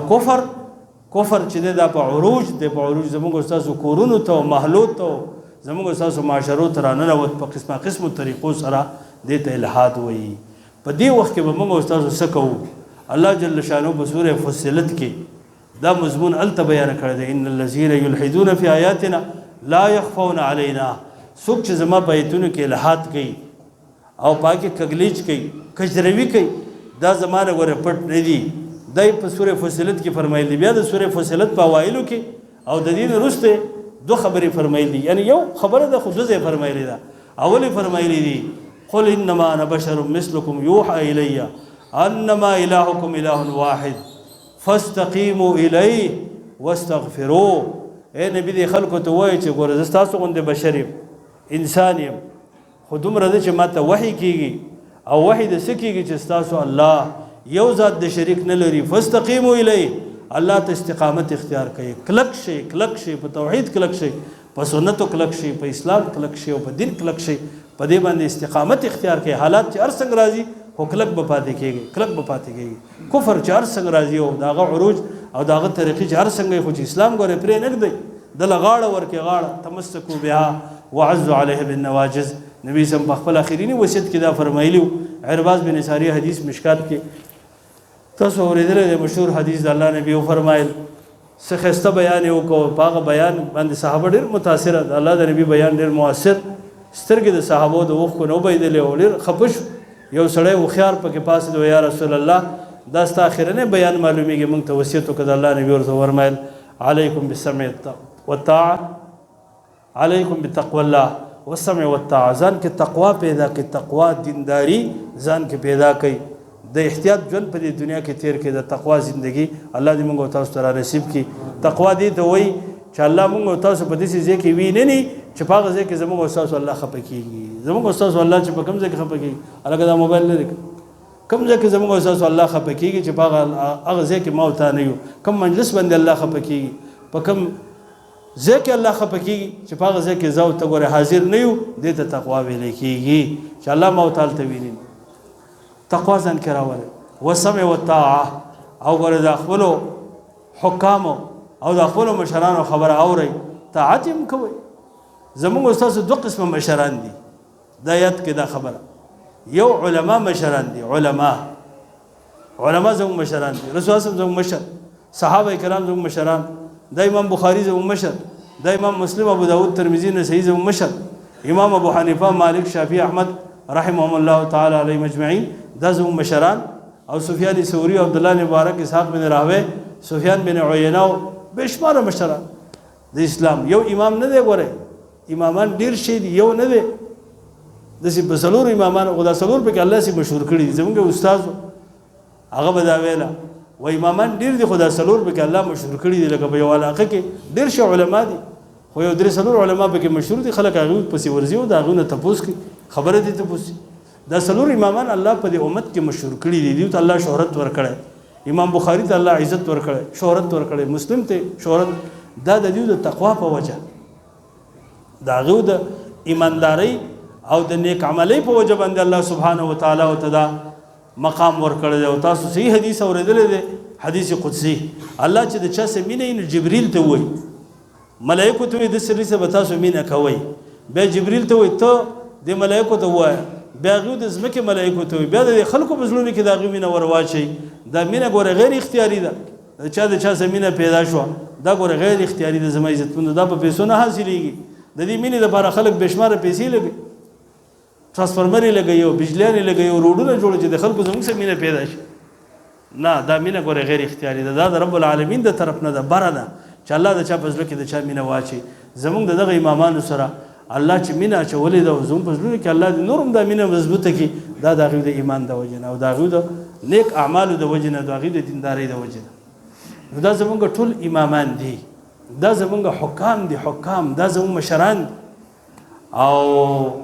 کفر چې دا په عروج دی په عروج زموږ استاسو کورونو ته محلو ته زموږ استاسو معاشرو ته راننوت په قسمو طریقو سره دې ته الحاد وایي په دې وخت کې به موږ استاسو څه کوو الله جل شانه په سوره فصلت کې دا مضمون الته بیان کړی دی ان الذين يلحدون في آیاتنا لا يخفون علينا څوک چې زما په ایتونو کې الحاد کوي او پاکي کګلیچ کوي کجروي کوي دا زمانه غره پټ نه دي دای په سوره فصلت کې فرمایلی بیا د سوره فصلت په اوایلو کې او د دین وروسته دو خبرې فرمایلی یعنی یو خبره د خودزه فرمایلی دا اولی فرمایلی دي قل انما انا بشر مثلكم يوحى الي انما الهكم اله واحد فاستقيموا اليه واستغفروه اے نبی دې خلکو ته وایي چې ګوره زه ستاسو غوندې بشر یم انسان یم خو دومره ده چې ماته وحی کېږي او وحی د څه کېږي چې ستاسو الله یو ذات د شریک نه لري فاستقیموا الیه الله ته استقامت اختیار کړئ کلک شئ په توحید کلک شئ په سنتو کلک شئ په اسلام کلک شئ او په دین کلک شئ په دې باندې استقامت اختیار کړئ حالات چې هر څنګه راځي خو کلک به پاتې کېږي کفر چې هر څنګه راځي او داغه عروج او داغه طریقې چې هر څنګه خو چې اسلام ګوره پرې نه دی د لغاړه ورکه غاړه تمسکوا بها وعزوا عليها بالنواجذ نبی سم په خپل اخرینی وصیت کې دا فرمایلی عرباز بن ساری حدیث مشکات کې تاسو اوریدل د مشهور حدیث د الله نبی فرمایل څه خسته بیان یو کو پاغه بیان باندې صحابه ډیر متاثر د الله د نبی بیان ډیر موثر سترګې د صحابو د وخت کو نو بيدل او ډیر خپش یو سړی و خيار پکې پاس دی یا رسول الله دا ستا اخرنه بیان معلومیږي موږ ته وصیت وکړه الله نبی ورته فرمایل علیکم بالسمع والطاعه علیکم بتقوى الله والسمع والطاعه ځان کې تقوا پیدا کې تقوا دینداری ځان کې پیدا کړئ د احتیاط ژوند په دنیا کې تیر کې د تقوا ژوندۍ الله دې موږ تاسو ته نصیب کړي تقوا دې ته وایي چې الله موږ تاسو په دې ځای کې وی نه چې په هغه ځای کې زموږ استاد الله خپه کیږي زموږ استاد الله چې په کوم ځای کې خپه کیږي الګا دا موبایل لري کوم ځای کې زموږ استاد الله خپه کیږي چې په هغه ځای کې ما وتا نه یو کوم مجلس باندې الله خپه کیږي په کوم ځای کې الله خپه کیږي چې په هغه ځای کې زو ته ګوره حاضر نه یو دې ته تقوا ویل کیږي چې الله ما وتا ته ویني تقوا ځان کې راوړي وسمع والطاعه او ګوره د خپل حکام او د خپل مشرانو خبره اوري طاعت هم کوي زموږ استاد دوه قسمه مشران دي د آیات کې دا خبره یو علما مشران دي علما زموږ مشران دي رسول الله زموږ مشر صحابه کرام زموږ مشران د امام بخاری زموږ مشر د امام مسلم ابو داود ترمذی نسائی زموږ مشر امام ابو حنیفه مالک شافعی احمد رحمهم الله تعالی علیهم اجمعین دا زموږ مشران او سفیان ثوری عبد الله مبارک اسحاق بن راهوی سفیان بن عیینه بشمار مشران د اسلام یو امام نه دی ګوره امامان ډیر شي دي یو نه دی د سی بسلور امامان خدا سلور په کې الله سي مشهور کړي زموږ استاد هغه بدا ویلا و امامان ډیر دي خدا سلور په کې الله مشهور کړي دي لکه په یو علاقه کې ډیر شي علما دي خو یو درې سلور علما په کې مشهور دي خلک هغه پسې ورزي او دا غونه تپوس کی خبره دي تپوس دا سلور امامان الله په دې امت کې مشهور کړي دي ته الله شهرت ورکړي امام بخاری ته الله عزت ورکړي شهرت ورکړي مسلم ته شهرت دا د دې د تقوا په وجه دا غو د ایمانداری او د نیک عملي په وجه باندې الله سبحانه وتعالى او تدا مقام ورکړی دی. او تاسو صحیح حدیث اورېدلی دی، حدیث قدسی. الله چې د چا سره مینه نو جبريل ته وایي، ملائکو ته وایي د سړي سره به تاسو مینه کوئ، بیا جبريل ته وایي ته د ملائکو ته ووایه، بیا هغوی د ځمکې ملائکو ته وایي، بیا د خلکو په زړونو کې د هغوی مینه ور واچوي. دا مینه ګوره غیر اختیاري ده، د چا سره مینه پیدا شوه دا ګوره غیر اختیاري ده. زما عزتمندو دا په پیسو نه حاصلېږي. د دې مینې دپاره خلک بې شماره پیسې لګوي، ټرانسفارمر یې لګوي او بجلیان یې لګوي او روډونه جوړوي چې د خلکو زموږ سره مینه پیدا شي. نه، دا مینه ګوره غیر اختیاري ده، دا د رب العالمین د طرف نه ده، بره ده چې الله د چا په زړه کې د چا مینه واچي. زموږ د دغه امامانو سره الله چې مینه اچولې ده او زموږ په زړونو کې الله د نور هم دا مینه مضبوطه کړي، دا د هغوی د ایمان د وجې نه او د هغوی د نیک اعمالو د وجې نه، د هغوی د دیندارۍ د وجې نه. نو دا زموږ ټول امامان دي، دا زموږ حکام دي، حکام دا زموږ مشران دي. او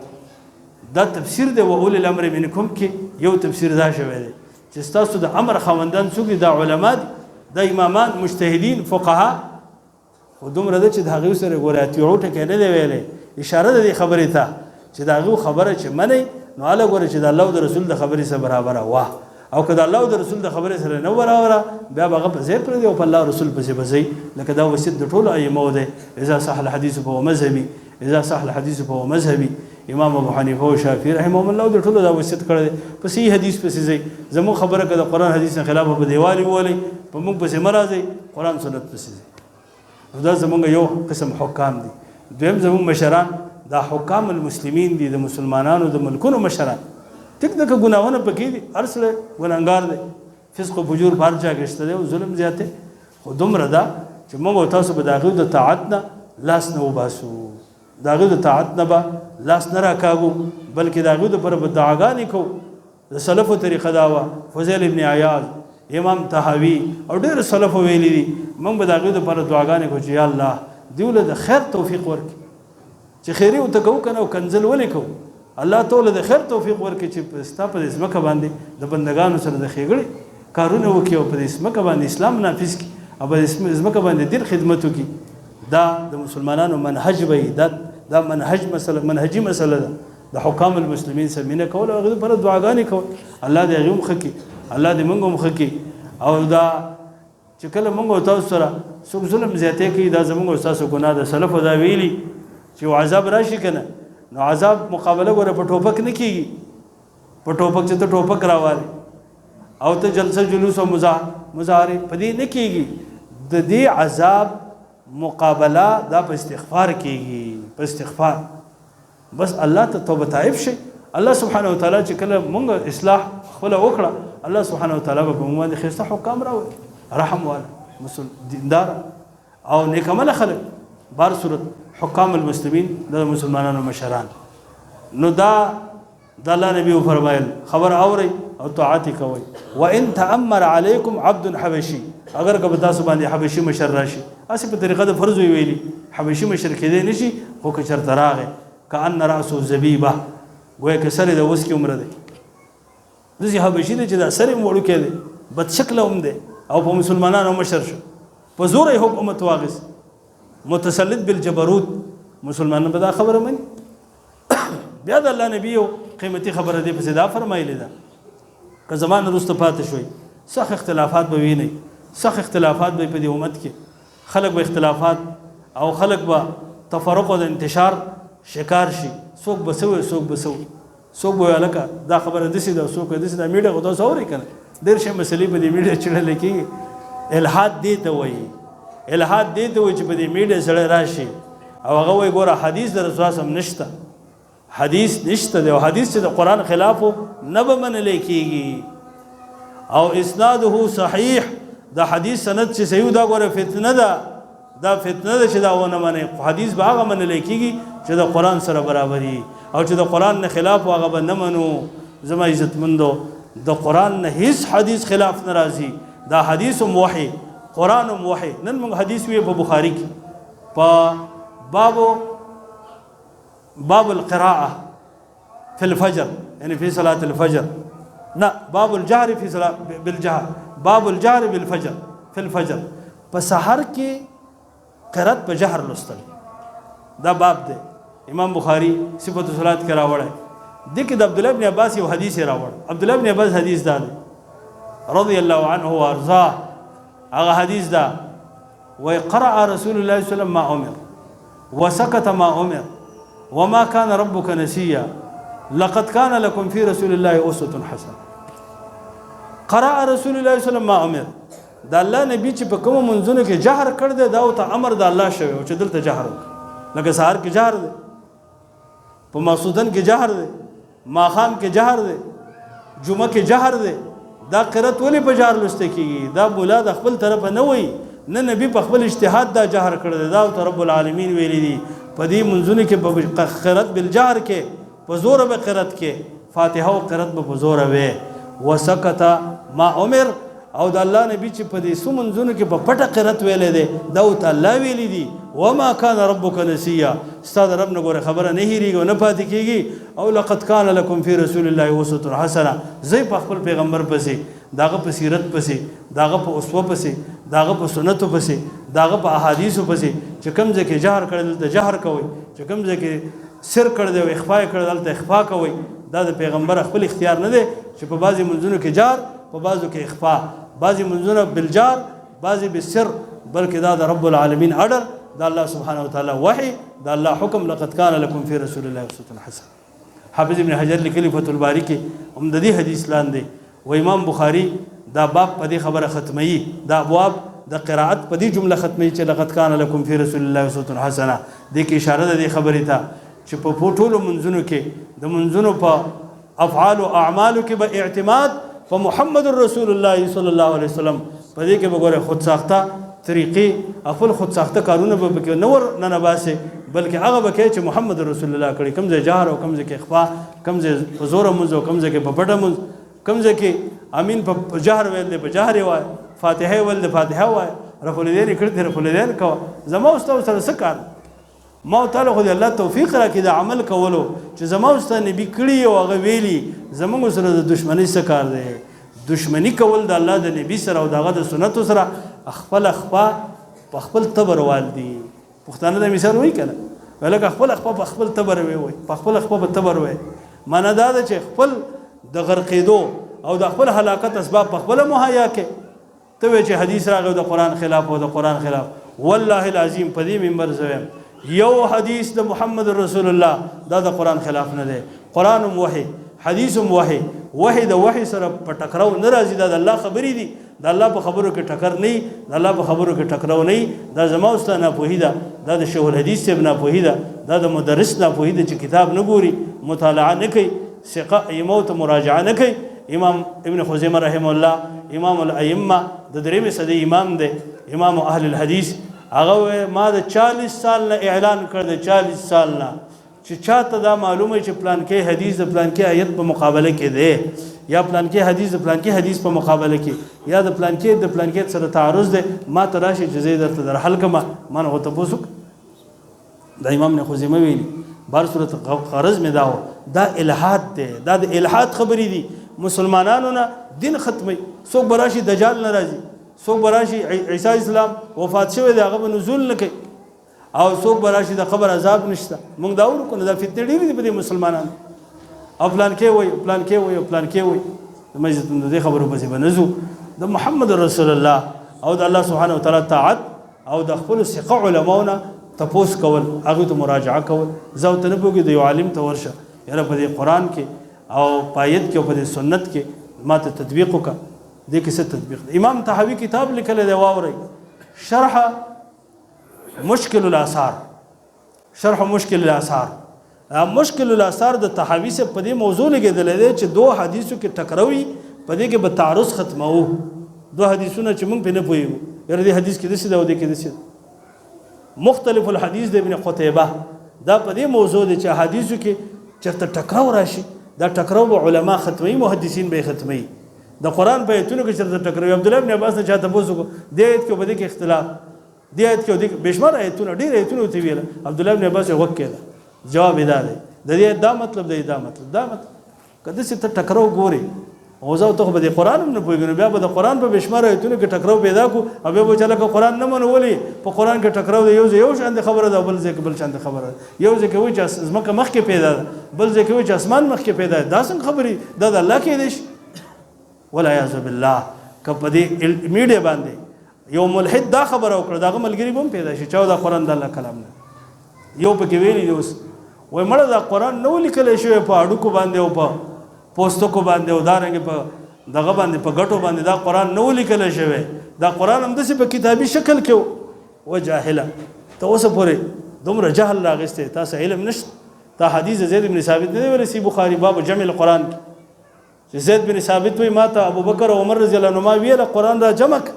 دا تفسیر دی و اول الامر منکم کې یو تفسیر دا شوی دی چې ستاسو د امر خاوندان څوک دي؟ دا علما دي، دا امامان، مجتهدین، فقها. خو دومره ده چې د هغوی سره ګوره اتیعو ټکی نه دی ویلی، اشاره ده دې خبرې ته چې د هغوی خبره چې منئ نو هله ګوره چې د الله او د رسول د خبرې سره برابره وه، او که د الله او د رسول د خبرې سره نه برابره بیا به هغه په ځای پرېږدي او په الله رسول پسې به ځئ. لکه دا وصیت د ټولو ائمو دی، اذا صح الحدیث فهو مذهبي، اذا صح الحدیث فهو مذهبي. امام ابو حنیفه او شافعي رحمهم الله د ټولو دا وصیت کړی دی په صحیح حدیث پسې ځئ. زموږ خبره که د قرآن حدیث نه خلاف په دیوالې وولئ، په موږ پسې مه راځئ، قرآن سنت پسې ځئ. نو دا زموږ یو قسم حکام دي. دویم زموږ مشران دا حکام المسلمین دي، د مسلمانانو د ملکونو مشران. ټیک ده که ګناهونه پکې دي، هر سړی ګناهګار دی، فسق و فجور په هر چا کې شته دی او ظلم زیات دی، خو دومره ده چې موږ او تاسو به د هغوی د طاعت نه لاس نه وباسو، د هغوی د طاعت نه به لاس نه راکاږو، بلکې د هغوی دپاره به دعاګانې کوو. د سلفو طریقه دا وه، فضیل ابن عیاض، امام طحاوي او ډېرو سلفو ویلي دي، موږ به د هغوی دپاره دعاګانې کوو چې یا الله دوی له د خیر توفیق ورکړي، چې خیري ورته کوو که نه او کنځل ولې کوو، الله تعالی د خیر توفیق ورکړي چې ستا په دې ځمکه باندې د بندګانو سره د ښېګړې کارونه وکړي او په دې ځمکه باندې اسلام نافظ کړي او په دې ځمکه باندې دین خدمت وکړي. دا د مسلمانانو منهج به وي، دا منهجي مسله ده. د حکام المسلمین سره مینه کول او هغوی لپاره دعاګانې کول، الله دې هغوی هم ښه کړي، الله دې موږ هم ښه کړي. او دا چې کله موږ او تاسو سره څوک ظلم زیاتی کوي، دا زموږ او ستاسو ګناه ده. سلفو دا ویلي چې عذاب راشي که نه، نو عذاب مقابله ګوره په ټوپک نه کېږي، په ټوپک چې ته ټوپک راوالې او ته جلسه جلوس او مظاهرې په دې نه کېږي. د دې عذاب مقابله دا په استغفار کېږي، په استغفار. بس الله ته توبه طائب شي. الله سبحانه وتعالی چې کله مونږ اصلاح خپله وکړه، الله سبحانه وتعالی به په مونږ باندې ښایسته حکام راوړي، رحم والا، دیندار او نیک عمله خلک. بهر صورت حکام المسلمین د مسلمانانو مشران. نو دا د الله نبی فرمایل خبر اورئ او طاعت کوئ. وان تامر علیکم عبد حبشي، اگر که تاسو باندې حبشي مشر راشي، اسی په طریقه د فرض ویلي حبشي مشر کېدی نشي، خو که چېرته راغی کأن رأسه زبیبه، گویا که سر یې د اوس کې عمره دی، داسې حبشي دی چې دا سر یې وړوکی دی، بد شکله هم دی او په مسلمانانو مشر شو، په زوره یې حکومت واخیست، متسلط بالجبروت. مسلمانان به دا خبره مني. بیا د الله نبی یو قیمتي خبره دی پسې دا فرمایلې ده، که زمانه وروسته پاتې شوی سخت اختلافات به وینئ، سخت اختلافات به په دې امت کې، خلک به اختلافات او خلک به تفرق او د انتشار شکار شي. څوک به څه وایي، څوک به څه وایي، څوک به وایي هلکه دا خبره داسې ده، څوک وایي داسې ده. میډیا خو تاسو اورئ که نه، ډېر شی مسلې په دې میډیا چړلی کېږي. الحاد دې ته وایي، الحاد دې ته وایي چې په دې میډیا سړی راشي او هغه وایي ګوره حدیث د رسول صلی نشته، حدیث نشته دی او حدیث چې د قرآن خلاف نه به منلی کېږي او اسناده صحیح، د حدیث سند چې صحیح دا ګوره فتنه ده، دا فتنه ده چې دا ونه منئ. حدیث به هغه منلی کېږي چې د قرآن سره برابري، او چې د قرآن نه خلاف هغه به نه منو. زما عزتمندو د قرآن نه هیڅ حدیث خلاف نه راځي، دا حدیث هم وحی، قرآن هم وحی. نن موږ حدیث وی په بخاري کې په باب القراءة في الفجر، يعني في صلاة الفجر، لا باب الجهر في صلاة بالجهر، باب الجهر بالفجر في الفجر. په سحر کې قرات په جهر لوستل دا باب دی، امام بخاری صفت الصلاۃ کې راوړی دې کې د عبد الله بن عباس یو حدیث راوړ. عبد الله بن عباس حدیث دا دی رضی الله عنه وارضاه. هغه حدیث دا وی قرأ رسول الله صلی الله علیه وسلم ما امر وسكت ما امر وما كان ربك نسيا لقد كان لكم في رسول الله اسوة حسنه. قرأ رسول الله صلی الله علیه وسلم ما امر دا الله نبی چې په کوم منځونو کې جهر کړ دی دا او ته امر د الله شوی او چې دلته جهر لکه سحر کې جهر دی په مسعودن کې جهر دی ماخام کې جهر دی جمعه کې جهر دی. دا قرات ولې په جهر لسته کېږي؟ دا بولا د خپل طرفه نه وایي نه نبی په خپل اجتهاد دا جهر کړی دی. دا او رب العالمین ویلی دی په دې منځونو کې په قرات بالجهر کې په زور به قرات کې فاتحه او قرات به په زور وي. وسکت ما عمر او د الله نبی چې په دې سو منځونو کې په پټه قرات ویلې دی دا او الله ویلی دی وما كان ربك نسيا. استاد رب نه ګوره خبره نه هېریږي او نه پاتې کېږي. او لقد كان لكم في رسول الله اسوة حسنه. زه په خپل پیغمبر پسې داغه په سیرت پسې داغه په اسوه پسې داغه په سنتو پسې داغه په احادیثو پسې چې کوم ځای کې جهر کړل د جهر کوي چې کوم ځای کې سر کړ دی او اخفا کړل ته اخفا کوي. دا د پیغمبر خپل اختیار نه دی چې په بعضي منځونو کې جهر په بعضو کې اخفا بعضي منځونه بالجهر بعضي بالسر بلکې دا د رب العالمین اډر دا الله سبحانه وتعالى وحي دا الله حکم لقد كان لكم في رسول الله اسوة حسنه. حافظ ابن حجر لیکلی فتح الباری کې هم د دې حدیث لاندې و امام بخاری دا باب په دې خبره ختمي دا ابواب د قرائت په دې جمله ختمي چې لقد كان لكم في رسول الله اسوة حسنه. دې کې اشاره ده دې خبرې ته چې په ټولو منځونو کې د منځونو په افعال او اعمالو کې به اعتماد په محمد رسول الله صلی الله علیه وسلم په دې کې به ګوره خود ساخته طریقې خپل خود ساخته کارونه به پکې نور نه باسي بلکې هغه به کوي چې محمد رسول الله کړي. کوم ځای جهر او کوم ځای کې اخفا کوم ځای په زور مونځ او کوم ځای کې په پټه مونځ کوم ځای کې امین په جهر ویل دی په جهر وایي فاتحه ویل دی فاتحه وایي رفع الیدین کړي دی رفع الیدین کوه. زما استاد سره څه کار ما تعالی خو دې الله توفیق راکړي د عمل کولو چې زما استاد نبی کړي او هغه ویلي زموږ سره د دشمنی څه کار دی؟ دشمنی کول د الله د نبی سره او دغه د سنتو سره خپل اخفا په خپل تبر والدي. پښتانه د مثال وایي کنه ولکه خپل اخفا په خپل تبر وي په خپل اخفا په تبر وي. معنا دا ده چې خپل د غرقېدو او د خپل هلاکت اسباب په خپل مهیا کې ته وایي چې حدیث راغی د قران خلاف او د قران خلاف. والله العظیم په دې منبر زویم یو حدیث د محمد رسول الله دا د قران خلاف نه دی. قران وحی حدیث وحی وحی د وحی سره په ټکراو نه راځي. دا د الله خبرې دي د الله په خبرو کې ټکر نه د الله په خبرو کې ټکراو نه. دا زما استاد نه پوهی ده دا د شیخ الحدیث صاحب نه پوهی ده دا د مدرس نه پوهی ده چې کتاب نه ګوري مطالعه نه کوي ثقه ایمو ته مراجعه نه کوي. امام ابن خزیمه رحمه الله امام الائمه د درېمې صدۍ امام دی امام اهل الحدیث. هغه ما د 40 سال نه اعلان کړ د 40 سال نه چې چاته دا معلومه چې پلان کې حدیث د پلان کې آیت په مقابله کې دی یا پلان کې حدیث د پلان کې حدیث په مقابله کې یا د پلان کې سره تعارض دی ما تراشي جزې درته در حل کما ما نه ته پوسو د امام نه خزیمه ویلي بار صورت غرض می داو دا الہاد دی دا د الہاد خبرې دي. مسلمانانو نه دین ختمي څوک براشي دجال ناراضي څوک براشي عیسی اسلام وفات شوی دی هغه به نزول نه کوي او څوک براشي د قبر عذاب نشته. موږ دا ورکو نه دا فتنې ډېرې دي په دې مسلمانانو او پلان کې وایي پلان کې وایي پلان کې وایي د مسجد د دې خبرو پسې به نه ځو. د محمد رسول الله او د الله سبحانه وتعالی طاعت او د خپلو ثقه علماونه تپوس کول هغوی ته مراجعه کول. زه ورته نه پوهېږم د یو عالم ته ورشه یاره په دې قرآن کې او په آیت کې او په دې سنت کې ما ته تطبیق وکړه. دې کې څه تطبیق دی؟ امام طحاوي کتاب لیکلی دی واورئ شرح مشکل الاثار شرح مشکل الاثار. مشکل الاثار د طحاوي سے په دې موضوع لګېدلی دی چې دو حدیثو کې ټکروي په دې کې به تعارض ختموو. دو حدیثونه چې موږ پرې نه پوهېږو یاره دې حدیث کې داسې ده او دې کې داسې ده. مختلف الحدیث د ابن قتیبه دا په دې موضوع دی چې حدیثو کې چېرته ټکراو راشي دا ټکراو به علما ختموي محدثین به یې ختموي. د قرآن په ایتونو کې چېرته ټکروي عبدالله ابن عباس نه چا تپوس وکړو دې آیت کې به دې کې اختلاف دې آیت کې بېشمار ایتونه ډېر ایتونه ورته ویله عبدالله ابن عباس یې غوږ کېده. جواب یې دا دی د دې دا مطلب دی دا مطلب که داسې ته ټکراو ګورې او زه ته به د قرآن هم نه پوهېږو، بیا به د قرآن په بېشماره ایتونو کې ټکراو پیدا کړو او بیا به چې لکه قرآن نه منو. ولې په قرآن کې ټکراو دی؟ یو ځای یو شان خبره ده، بل ځای کې بل شان خبره ده. یو ځای کې وایي چې ځمکه مخکې پیدا ده، بل ځای کې وایي چې اسمان مخکې پیدا ده. دا څنګه خبرې؟ دا د الله کېدی شي؟ والعیاذ بالله. که په دې میډیا باندې یو ملحد دا خبره وکړه، د هغه ملګري به هم پیدا شي چې دا قرآن د الله کلام نه. یو پکې ویلي دی اوس وایي مړه دا قرآن نه و لیکلی شوی په هډوکو باندې او په پوستکو باندې او دارنګې په دغه باندې په ګټو باندې، دا قرآن نه و لیکلی شوی، دا قرآن همداسې په کتابي شکل کې و. جاهله ته اوسه پورې دومره جهل راغستی، تاسو علم نشته. تا حدیث زید بن ثابت نه دی ویلی سی بخاري باب جمع القرآن کې چې زید بن ثابت وایي ما ته ابوبکر او عمر رضی الله عنهما ویله قرآن را جمع کړه.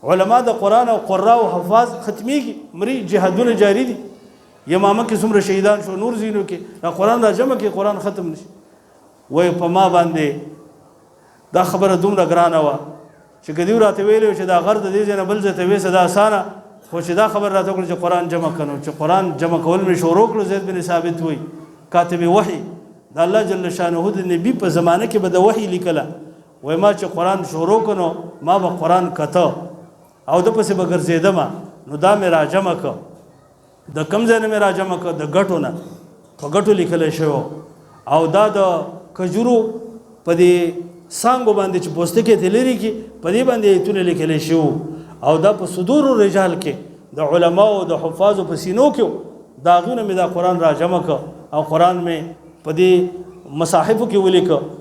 علما د قرآن او قرا او حفاظ ختمیږي، مري جهادونه جاری دي. یمامه کې څومره شهیدان شو، نور زینو کې دا قرآن را جمع کې قرآن ختم نشي. وایي په ما باندې دا خبره دومره ګرانه وه چې که دوی راته ویلي چې دا غر د دې ځای نه بل ځای ته ویسه دا اسانه، خو چې دا خبر راته وکړه چې قرآن جمع کړو، چې قرآن جمع کول مې شروع کړو. زید بن ثابت وایي کاتب وحی د الله جل شانه د نبی په زمانه کې به د وحی لیکله. وایي ما چې قرآن شروع کړو ما به قرآن کته او د پسې به ګرځېدم، نو دا مې را جمع کړ. د کوم ځای نه مې را جمع کړ؟ د ګټو نه، په ګټو لیکلی شوی او دا د کجورو په دې څانګو باندې چې پوستکي ته لري کې په دې باندې ایتونه لیکلی شوي او دا په صدور رجال کې د علماو د حفاظو په سینو کې د هغوی نه مې دا قرآن را جمع کړ او قرآن مې په دې مصاحفو کې ولیکه.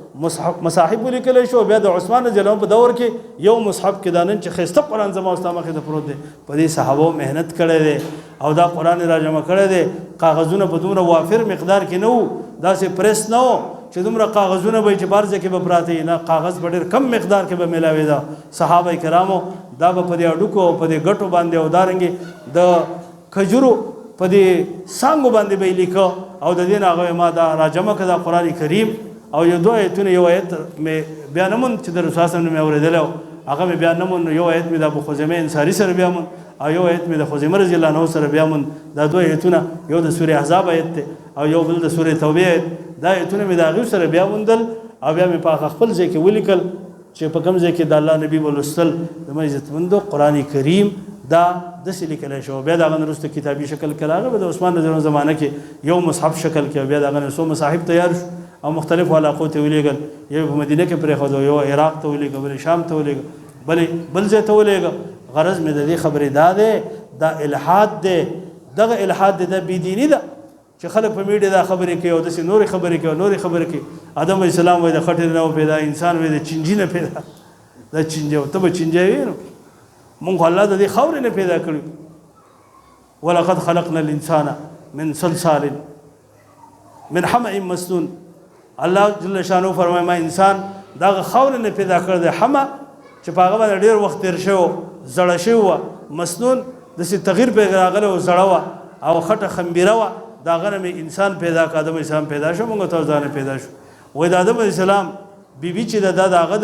مصاحف ولیکلی شو. بیا د عثمان رضی الله عنه په دور کې یو مصحف کې دا نن چې ښایسته قرآن زما او ستا مخې ته پروت دی، په دې صحابو محنت کړی دی او دا قرآن را جمع کړی دی. کاغذونه په دومره وافر مقدار کې نه وو، داسې پریس نه و چې دومره کاغذونه به چې بهر ځای کې به پراته وي، نه کاغذ په ډېر کم مقدار کې به میلاوېده. صحابه کرامو دا به په دې هډوکو او په دې ګټو باندې او دارنګې د کجورو په دې څانګو باندې به یې لیکه او د دې نه هغه ما دا را جمع کړه دا قرآن کریم. او یو دوه ایتونه، یو ایت مې بیا نه موند چې د رسول الله صلی الله علیه وسلم مې اورېدلی و، هغه مې بیا نه موند. یو ایت مې د ابو خزیمه انصاري سره بیا موند او یو ایت مې د خزیمه رضی الله عنه سره بیا موند. دا دوه ایتونه، یو د سورې احزاب ایت دی او یو بل د سورې توبې ایت. دا ایتونه مې د هغوی سره بیا موندل او بیا مې په خپل ځای کې ولیکل چې په کوم ځای کې د الله نبي ولوستل زما عزتمندو قرآن کریم دا داسې لیکلی شو. بیا د هغه نه وروسته کتابي شکل کې راغی. به د عثمان رضی الله عنه زمانه کې یو مصحف شکل کې، بیا د هغه نه څو مصاحف تیار شو او مختلفو علاقو ته ولیږل. یو په مدینه کې پرېښود، یو عراق ته ولیږه، بل شام ته ولیږه، بل ځای ته ولیږه. غرض مې د دې خبرې دا دی، دا الحاد دی. دغه الحاد دی، دا بېدیني ده چې خلک په میډیا دا خبرې کوي او داسې نورې خبرې کوي او نورې خبرې کوي. آدم علیه السلام وایي د خټې نه و پیدا، انسان وایي د چینجي نه پیدا. دا چینجی و ته به چینجی وي نو مونږ الله د دې خاورې نه پیدا کړي. ولقد خلقنا الانسان من صلصال من حمأ مسنون. الله جل شانو فرمایي ما انسان دا خاورې نه پیدا کړ دی، حمأ چې په هغه باندې ډېر وخت تېر شوی، زړه شوی وه. مسنون داسې تغییر پرې راغلی و، زړه وه او خټه خمبیره وه. د هغه نه مې انسان پیدا کړ، آدم اسلام پیدا شو، مونږ ته ځانه پیدا شو. وایي د آدم اسلام بیبي چې دا د هغه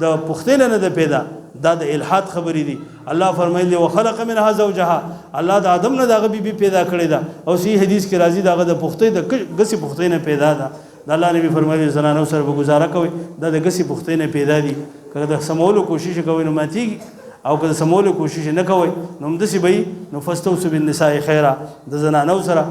د پختې نه ده پیدا، دا د الحاد خبرې دي. الله فرمایلی وخلق منها زوجها، الله د آدم نه د هغه بیبي پیدا کړې ده او صحیح حدیث کې راځي د هغه د پختې د ګسې پختې نه پیدا ده. د الله نبی فرمایلی زنانو سره به ګزاره کوئ دا د ګسې پختې نه پیدا دي. که د سمولو کوشش کوئ نو ماتېږي او که د سمولو کوشش نه کوئ نو همداسې به وي. نو فاستوصوا بالنساء خیرا، د زنانو سره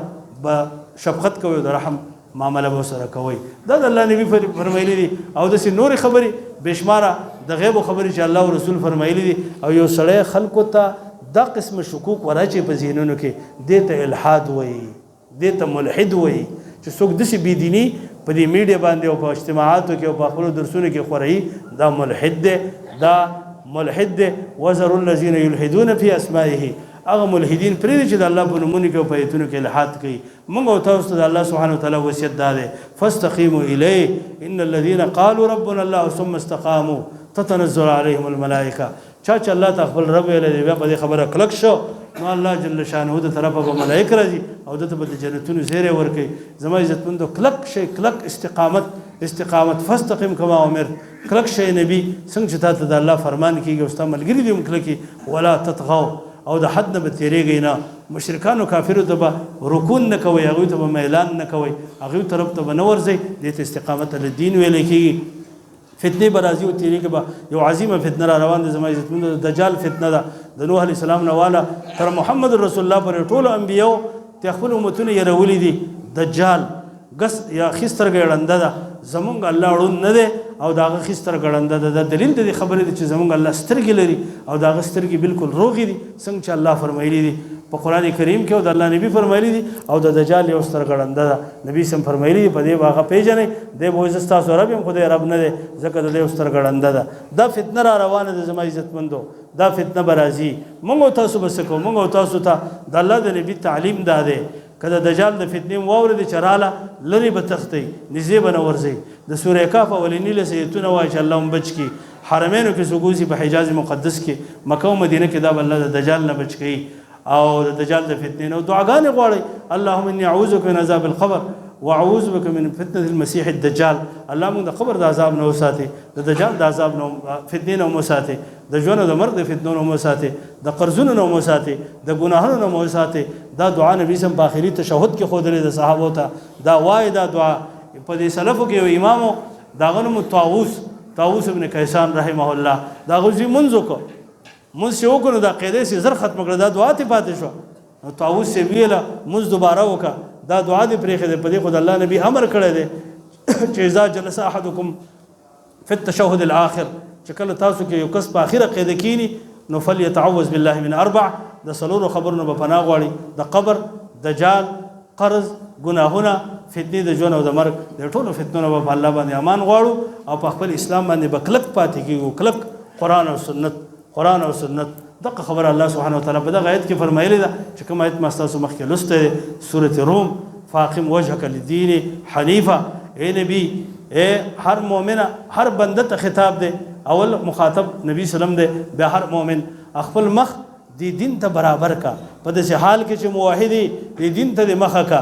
به شفقت کوئ او د رحم معامله به سره کوئ. دا د الله نبی فرمایلی دي. او داسې نورې خبرې بېشماره د غیبو خبرې چې الله او رسول فرمایلی دي. او یو سړی خلکو ته دا قسم شکوک وراچي په ذهنونو کې، دې ته الحاد وایي، دې ته ملحد وایي چې څوک داسې بېدیني په دې میډیا باندې او په اجتماعاتو کې او په خپلو درسونو کې خورایي، دا ملحد دی، دا ملحد دی. وذروا الذین یلحدون فی اسمائه، هغه ملحدین پرېږدي چې د الله په نومونو کې او په ایتونو کې الحاد کوي. موږ او تاسو ته د الله سبحانه وتعالی وصیت دا دی فاستقیموا الیه ان الذین قالوا ربنا الله ثم استقاموا تتنزل علیهم الملائکه. چا چې الله ته خپل رب ویلی دی بیا په دې خبره کلک شو نو الله جل شانه د طرفه به ملایک راځي او دته به د جنتونو زیری ورکوي. زما عزتمندو کلک شئ، کلک استقامت فاستقم کما امرت. کلک شئ نبی څنګه چې تا ته د الله فرمان کېږي او ستا ملګري دي هم کلکي. ولا تطغوا، او د حد نه به تېرېږئ نه. مشرکانو کافرو ته به رکون نه کوئ، هغوی ته به میلان نه کوئ، هغوی طرف ته به نه ورځئ. دې ته استقامت الدین ویلی کېږي. فتنې به راځي او تېرېږي به. یو عظیمه فتنه را روان ده زما عزتمندو، د دجال فتنه ده. د نوح علیه السلام نه واله تر محمد رسول الله پورې ټولو انبیاو ته خپل امتونه یېرولي دي. دجال ګس یا ښي سترګه یې ړنده ده، زمونږ الله ړوند نه دی او د هغه ښي سترګه ړنده ده. دا دلیل د دې خبرې دی چې زمونږ الله سترګې لري او د هغه سترګې بالکل روغې دي، څنګه چې الله فرمایلي دي په قرآن کریم کې او د الله نبي فرمایلي دي. او د دجال یو سترګه ړنده ده، نبي سم فرمایلي دي په دې به هغه پېژنئ. دی به وایي زه ستاسو رب یم، خو دی رب نه دی، ځکه د دې یو سترګه ړنده ده. دا فتنه را روانه ده زما عزتمندو، دا فتنه به راځي. موږ او تاسو به څه کوو؟ موږ او تاسو ته د الله د نبي تعلیم دا دی، که د دجال د فتنې واورېدې چې راله، لرې به تښتئ، نږدې به نه ورځئ. د سورې کهف اولني لس ایتونه وایي چې الله هم بچ کړي. حرمینو کې څوک اوسي په حجاز مقدس کې، مکه او مدینه کې دا به الله د دجال نه بچ کړي او د دجال د فتنې نه. دعاګانې غواړئ، اللهم اني اعوذ بک من عذاب القبر واعوذ بک من فتنة المسيح الدجال. الله موږ د قبر د عذاب نه وساتي، د دجال د عذاب نه فتنې نه وساتي، د ژوند او د مرګ د فتنو نه وساتي، د قرضونو نه وساتي، د ګناهونو نه وساتي. دا دعا نبی سم په آخري تشهد کې ښودلې د صحابو ته. دا وایي دا دعا په دې سلفو کې یو امامو د هغه نوم طاووس ابن کیسان رحمه الله، د هغه زوی مونځ وکړو. مونځ چې وکړو نو دا قاعده یې زر ختمه کړه، دا دعا ترې پاتې شوه. نو طاووس یې ویله مونځ دوباره وکړه، دا دعا دې پرېښې ده. په دې خو د الله نبي امر کړی دی چې اذا جلس احدکم فی التشهد الاخر، چې کله تاسو کې یو کس په آخره قاعده کینی نو فلیتعوذ بالله من اربع، د څلورو خبرونو به پناه غواړي: د قبر، دجال، قرض، ګناهونه، فتنې د ژوند او د مرګ. د ټولو فتنو به په الله باندې امان غواړو او په خپل اسلام باندې به کلک پاتې کېږو، کلک قرآن او سنت. دغه خبره الله سبحانه وتعالی په دغه آیت کې فرمایلې ده چې کوم آیت ما ستاسو مخکې لوستی دی، سورة روم: فاقم وجهک للدین حنیفا. اے نبی، اے هر مؤمنه، هر بنده ته خطاب دی. اول مخاطب نبی سلم دی، بیا هر مؤمن خپل مخ دی دین ته برابر کا. په داسې حال کې چې موحدي دی دین ته د مخه کا،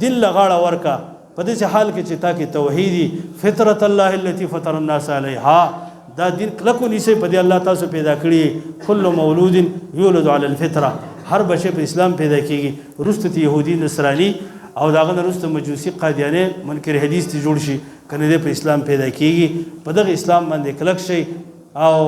دین له غاړه ورکا. په داسې حال کې چې تا کې توحیدي فطرت الله التي فطر الناس علیها، دا دین کلکو نیسئ. په دې الله تاسو پیدا کړي. کل مولود یولد علی الفطره، هر بچه په اسلام پیدا کېږي. وروسته یهودي نصراني او د هغه نه وروسته مجوسي قادیاني منکر حدیث ته جوړ شي، کنه دې په اسلام پیدا کېږي. په دغه اسلام باندې کلک شي او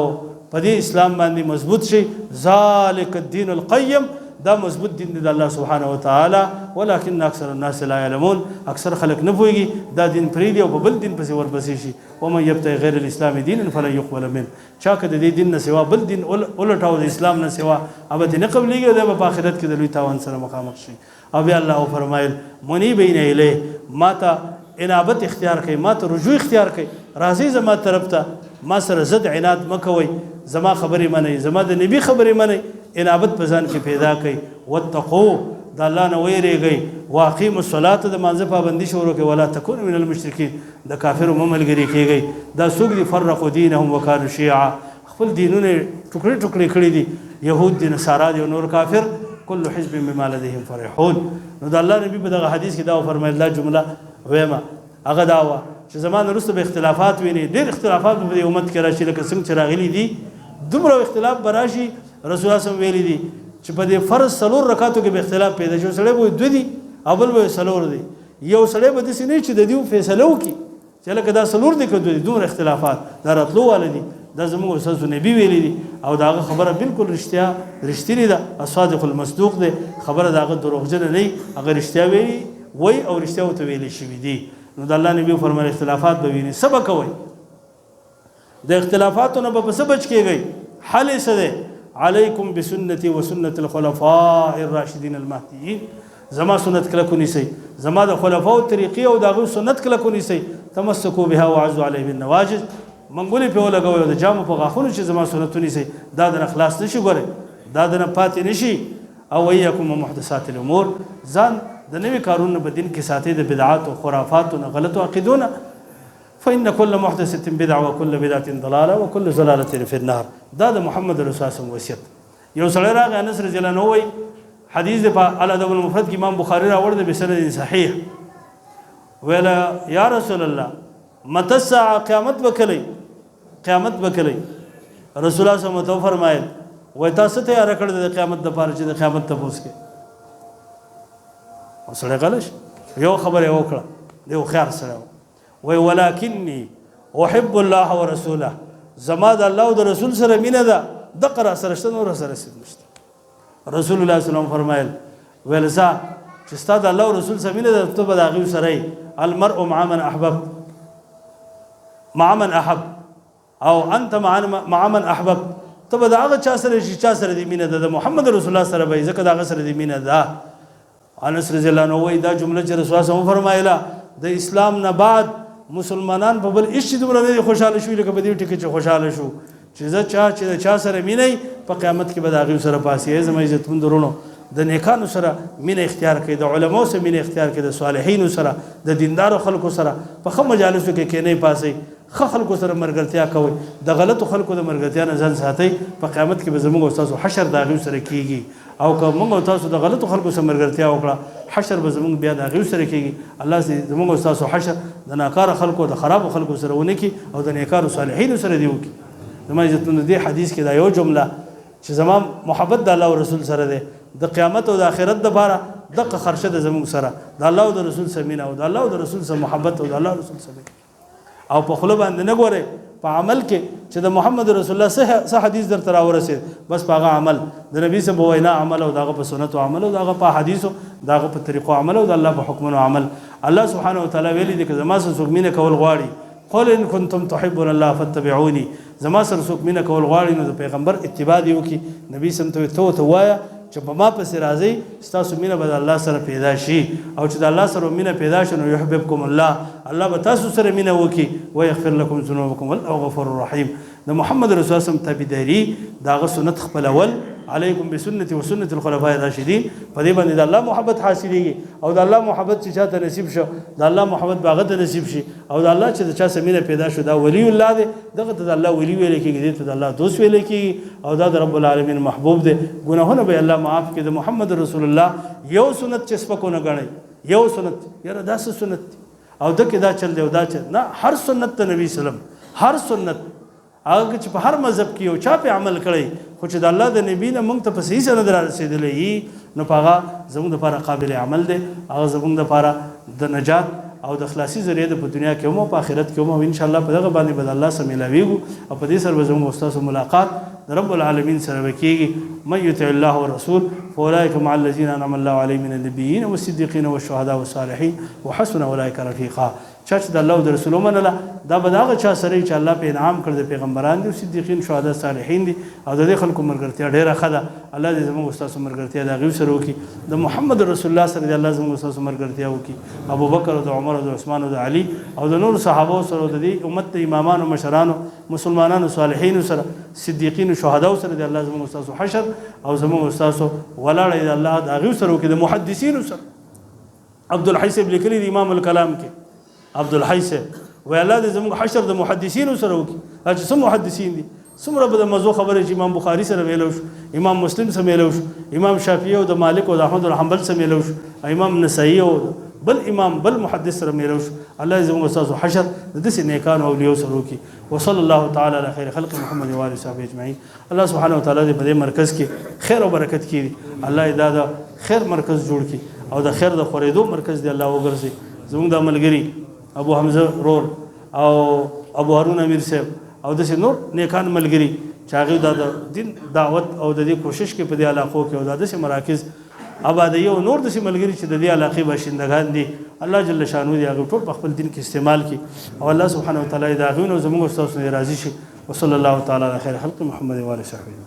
په دې اسلام باندې مضبوط شي. ذالک الدین القیم، دا مضبوط دین دی د الله سبحانه وتعالی، ولکن اکثر الناس لا يعلمون، اکثر خلک نه پوهېږي. دا دین پرېږدي او په بل دین پسې ورپسې شي. ومن یبتغي غیر الاسلام دینا فلن یقبل منه، چا که د دې دین نه سوا بل دین ولټاو، د اسلام نه سوا ابدي نه قبلېږي، دا به په آخرت کې د لوی تاوان سره مخامخ شي. او بیا الله فرمایل: منیبین الیه، ما ته انابت اختیار کړئ، ما ته رجوع اختیار کړئ، راځئ زما طرف ته، ما سره ضد عناد مه کوئ، زما خبرې منئ، زما د نبي خبرې منئ، انابت په ځان کې پیدا کړئ. واتقوا، د الله نه ویرېږئ. واقیموا الصلاة، د مانځه پابندي شروع کړئ. ولا تکونوا من المشرکین، د کافرو مه ملګري کېږئ. دا څوک دي؟ فرقوا دینهم وکانوا شیعا، خپل دینونه ټوکړې ټوکړې کړي دي، یهود دي، نصارا دي او نور کافر. کل حزب بما لديهم فرحون. نو د الله نبي په دغه حدیث کې دا فرمایل، دا جمله ویمه هغه دا وه چې زمانه وروسته به اختلافات ویني، ډېر اختلافات به په دې امت کې راشي، لکه څنګه چې راغلي دي دومره اختلاف به راشي. رسول الله صلی الله ویلي دي چې په دې فرض 4 رکعاتو کې به اختلاف پیدا شي. سړی به 2 دي او بل به 4 دي. یو سړی به داسې نه چې د دې فیصله وکړي چې لکه دا 4 دي که 2 دي. دومره اختلافات دا راتلو واله دي. دا زموږ استاد نبی ویلي دي او دا هغه خبره بالکل رښتینې ده. الصادق المصدوق دی، خبره د هغه دروغجنه نه وي، هغه رښتیا ویلي وایي او رښتیا ورته ویلې شوي دي. نو د الله نبي فرمایل اختلافات به ویني، څه به کوئ؟ د اختلافاتو نه به په څه بچ کېږئ؟ حل یې څه دی؟ علیکم بسنتي وسنة الخلفاء الراشدین المهدیین، زما سنت کلک ونیسئ، زما د خلفاو طریقې او د هغوی سنت کلک ونیسئ. تمسکوا بها وعضوا علیه بالنواجذ، منګولې پرې ولګوئ او د جامو په غاښونو چې زما سنت ونیسئ. دا د نه خلاص نه شي، ګورئ دا د نه پاتې نه شي. او وایاکم ومحدثات الامور، ځان د نوي کارونو په دین کې ساتئ، د بدعاتو خرافاتو نه، غلطو عقیدونه. فإن كل محدثة بدعة وكل بدعة ضلالة وكل ضلالة في النار. دا د محمد رسول الله وصیت. یو سړی راغی، انس رضی الله عنه وایي، حدیث په الادب المفرد کې امام بخاري راوړی دی بسند صحیح. ویله یا رسول الله متى الساعة، قیامت به کله؟ قیامت به کله؟ رسول الله صلی الله علیه وسلم فرمایل وای تاسو تیار کړی د قیامت لپاره چې د قیامت تپوس کې. وسړی غلش یو خبره وکړه دی خيار سره وای ولکنی احب الله ورسوله زما د الله او د رسول سره مینه ده د قرا سره شته نور سره نشته رسول الله صلی الله علیه وسلم فرمایل ولسا چې ستاسو د الله او رسول سره مینه ده ته به د هغوی سره المرء مع من احبب مع من احب او انت مع من احبب ته به د هغه چا سره چې چا سره د مینه ده د محمد رسول الله سره به ځکه د هغه سره د مینه ده انس رضی الله عنه وایي دا جمله چې رسول الله فرمایله د اسلام نه بعد مسلمانان په بل هیڅ دومره نه خوشاله شوي لکه په دې ټکي چې خوشاله شو چې زه چې د چا سره مینه په قیامت کې به د هغوی سره پاسې زما عزتمند ورونو د نیکانو سره مینه اختیار کړئ د علماو سره مینه اختیار کړئ د صالحینو سره د دیندارو خلکو سره په ښه مجالسو کې کینئ پاسئ ښه خلکو سره ملګرتیا کوئ د غلطو خلکو د ملګرتیا نه ځان ساتئ په قیامت کې به زموږ او ستاسو حشر د هغوی سره کیږي او که موږ او تاسو د غلطو خلکو سره ملګرتیا وکړه حشر به زموږ بیا د هغوی سره کیږي الله دې زموږ او ستاسو حشر د ناکاره خلکو د خرابو خلکو سره ونه کړي او د نیکانو صالحینو سره دې وکړي زما عزتمنو دې حدیث کې دا یو جمله چې زما محبت د الله او رسول سره دی د قیامت او د آخرت دپاره دغه خرشه ده زموږ سره د الله او د رسول سره مینه او د الله او د رسول سره محبت او د الله رسول سره او په خوله باندې نه ګورئ په عمل کې چې د محمد رسول الله څه حدیث درته راورسېد بس په هغه عمل د نبي صاحب وینا عمل او دغه په سنتو عمل او دغه په حدیثو دغه په طریقو عمل او د الله په حکمونو عمل الله سبحانه وتعالی ویلي دی که زما سره څوک مینه کول غواړي قل ان کنتم تحبون الله فاتبعوني زما سره څوک مینه کول غواړي نو د پیغمبر اتباع دی وکړي نبي صاحب ته ووایه چې په ما پسې راځئ ستاسو مینه به د الله سره پیدا شي او چې د الله سره مینه پیدا شي نو یحببکم الله الله به تاسو سره مینه وکړي ویغفر لکم ذنوبکم والله غفور رحیم د محمد رسول الله تابعداري د هغه سنت خپلول علیکم بسنتي وسنت الخلفاء الراشدین په دې باندې د الله محبت حاصلېږي او د الله محبت چې چاته نصیب شو د الله محبت به هغه ته نصیب شي او د الله چې د چا سره مینه پیدا شو دا ولی الله دی دغه ته د الله ولی ویل کېږي دې ته د الله دوست ویل کېږي او دا د رب العالمین محبوب دی ګناهونه به الله معاف کړي د محمد رسول الله یو سنت چې سپکو نه ګڼئ یو سنت یاره دا څه سنت دی او دکې دا چل دی او دا چل نه هر سنت د نبی سلم هر سنت هغه چې په هر مذهب کې یو چا په عمل کړی خو چې د الله د نبی نه موږ ته په صحیح سند را رسېدلی نو په هغه زموږ دپاره قابل عمل دی هغه زموږ دپاره د نجات او د خلاصي ذریعه ده په دنیا کې هم او په آخرت کې هم او انشاءالله په دغه باندې به د الله سره میلاویږو او په دې سره به زموږ ستاسو ملاقات د رب العالمین سره به کېږي من یطع الله ورسول فاولئک مع الذین انعم الله علیهم من النبیین والصدیقین والشهداء والصالحین وحسن اولئک رفیقا چا چې د الله او د رسول ومنله دا به د هغه چا سره چې الله په انعام کړ د پیغمبران دي او صدیقین شهدا صالحین دي او د دې خلکو ملګرتیا ډېره ښه ده الله دې زموږ ستاسو ملګرتیا د هغوی سره وکړي د محمد رسول الله سره دې الله زموږ ستاسو ملګرتیا وکړي ابوبکر او د عمر او د عثمان او د علي او د نورو صحابو سره او د دې امت د امامانو مشرانو مسلمانانو صالحینو سره صدیقینو شهداو سره دې الله زموږ ستاسو حشر او زموږ ستاسو ولاړه دې الله د هغوی سره وکړي د محدثینو سره عبدالحی صاحب لیکلي د امام الکلام کې عبدالحی صاحب وی الله دې زموږ حشر د محدثینو سره وکړي چې څه محدثین دي څومره به د مزو خبره چې امام بخاري سره میلو شو امام مسلم سره میلو شو امام شافعي او د مالک او د احمد بن حنبل سره میلو شو امام نسائی او بل امام بل محدث سره میلو شو الله دې زموږ استاد حشر د دې نیکانو اولیاء سره وکړي وصلی الله تعالی علی خیر خلق محمد و آله وصحبه اجمعین الله سبحانه وتعالی دې په دې مرکز کې خیر او برکت کړي الله دې دا خیر مرکز جوړ کړي او د خیر د خورېدو مرکز دې الله وګرځي زموږ د ملګری ابو حمزه رور او ابو هارون امیر صاحب او داسې نور نیکان ملګري چې هغوی دا د دین دعوت او د دې کوشش کې په دې علاقو کې او دا داسې مراکز آبادوي او نور داسې ملګري چې د دې علاقې باشندګان دي الله جل شانو دې هغوی ټول په خپل دین کې استعمال کړي او الله سبحانه وتعالی د هغوی نه زموږ ستاسو نه راضي شي وصلی الله تعالی علی خیر خلق محمد و آله وصحبه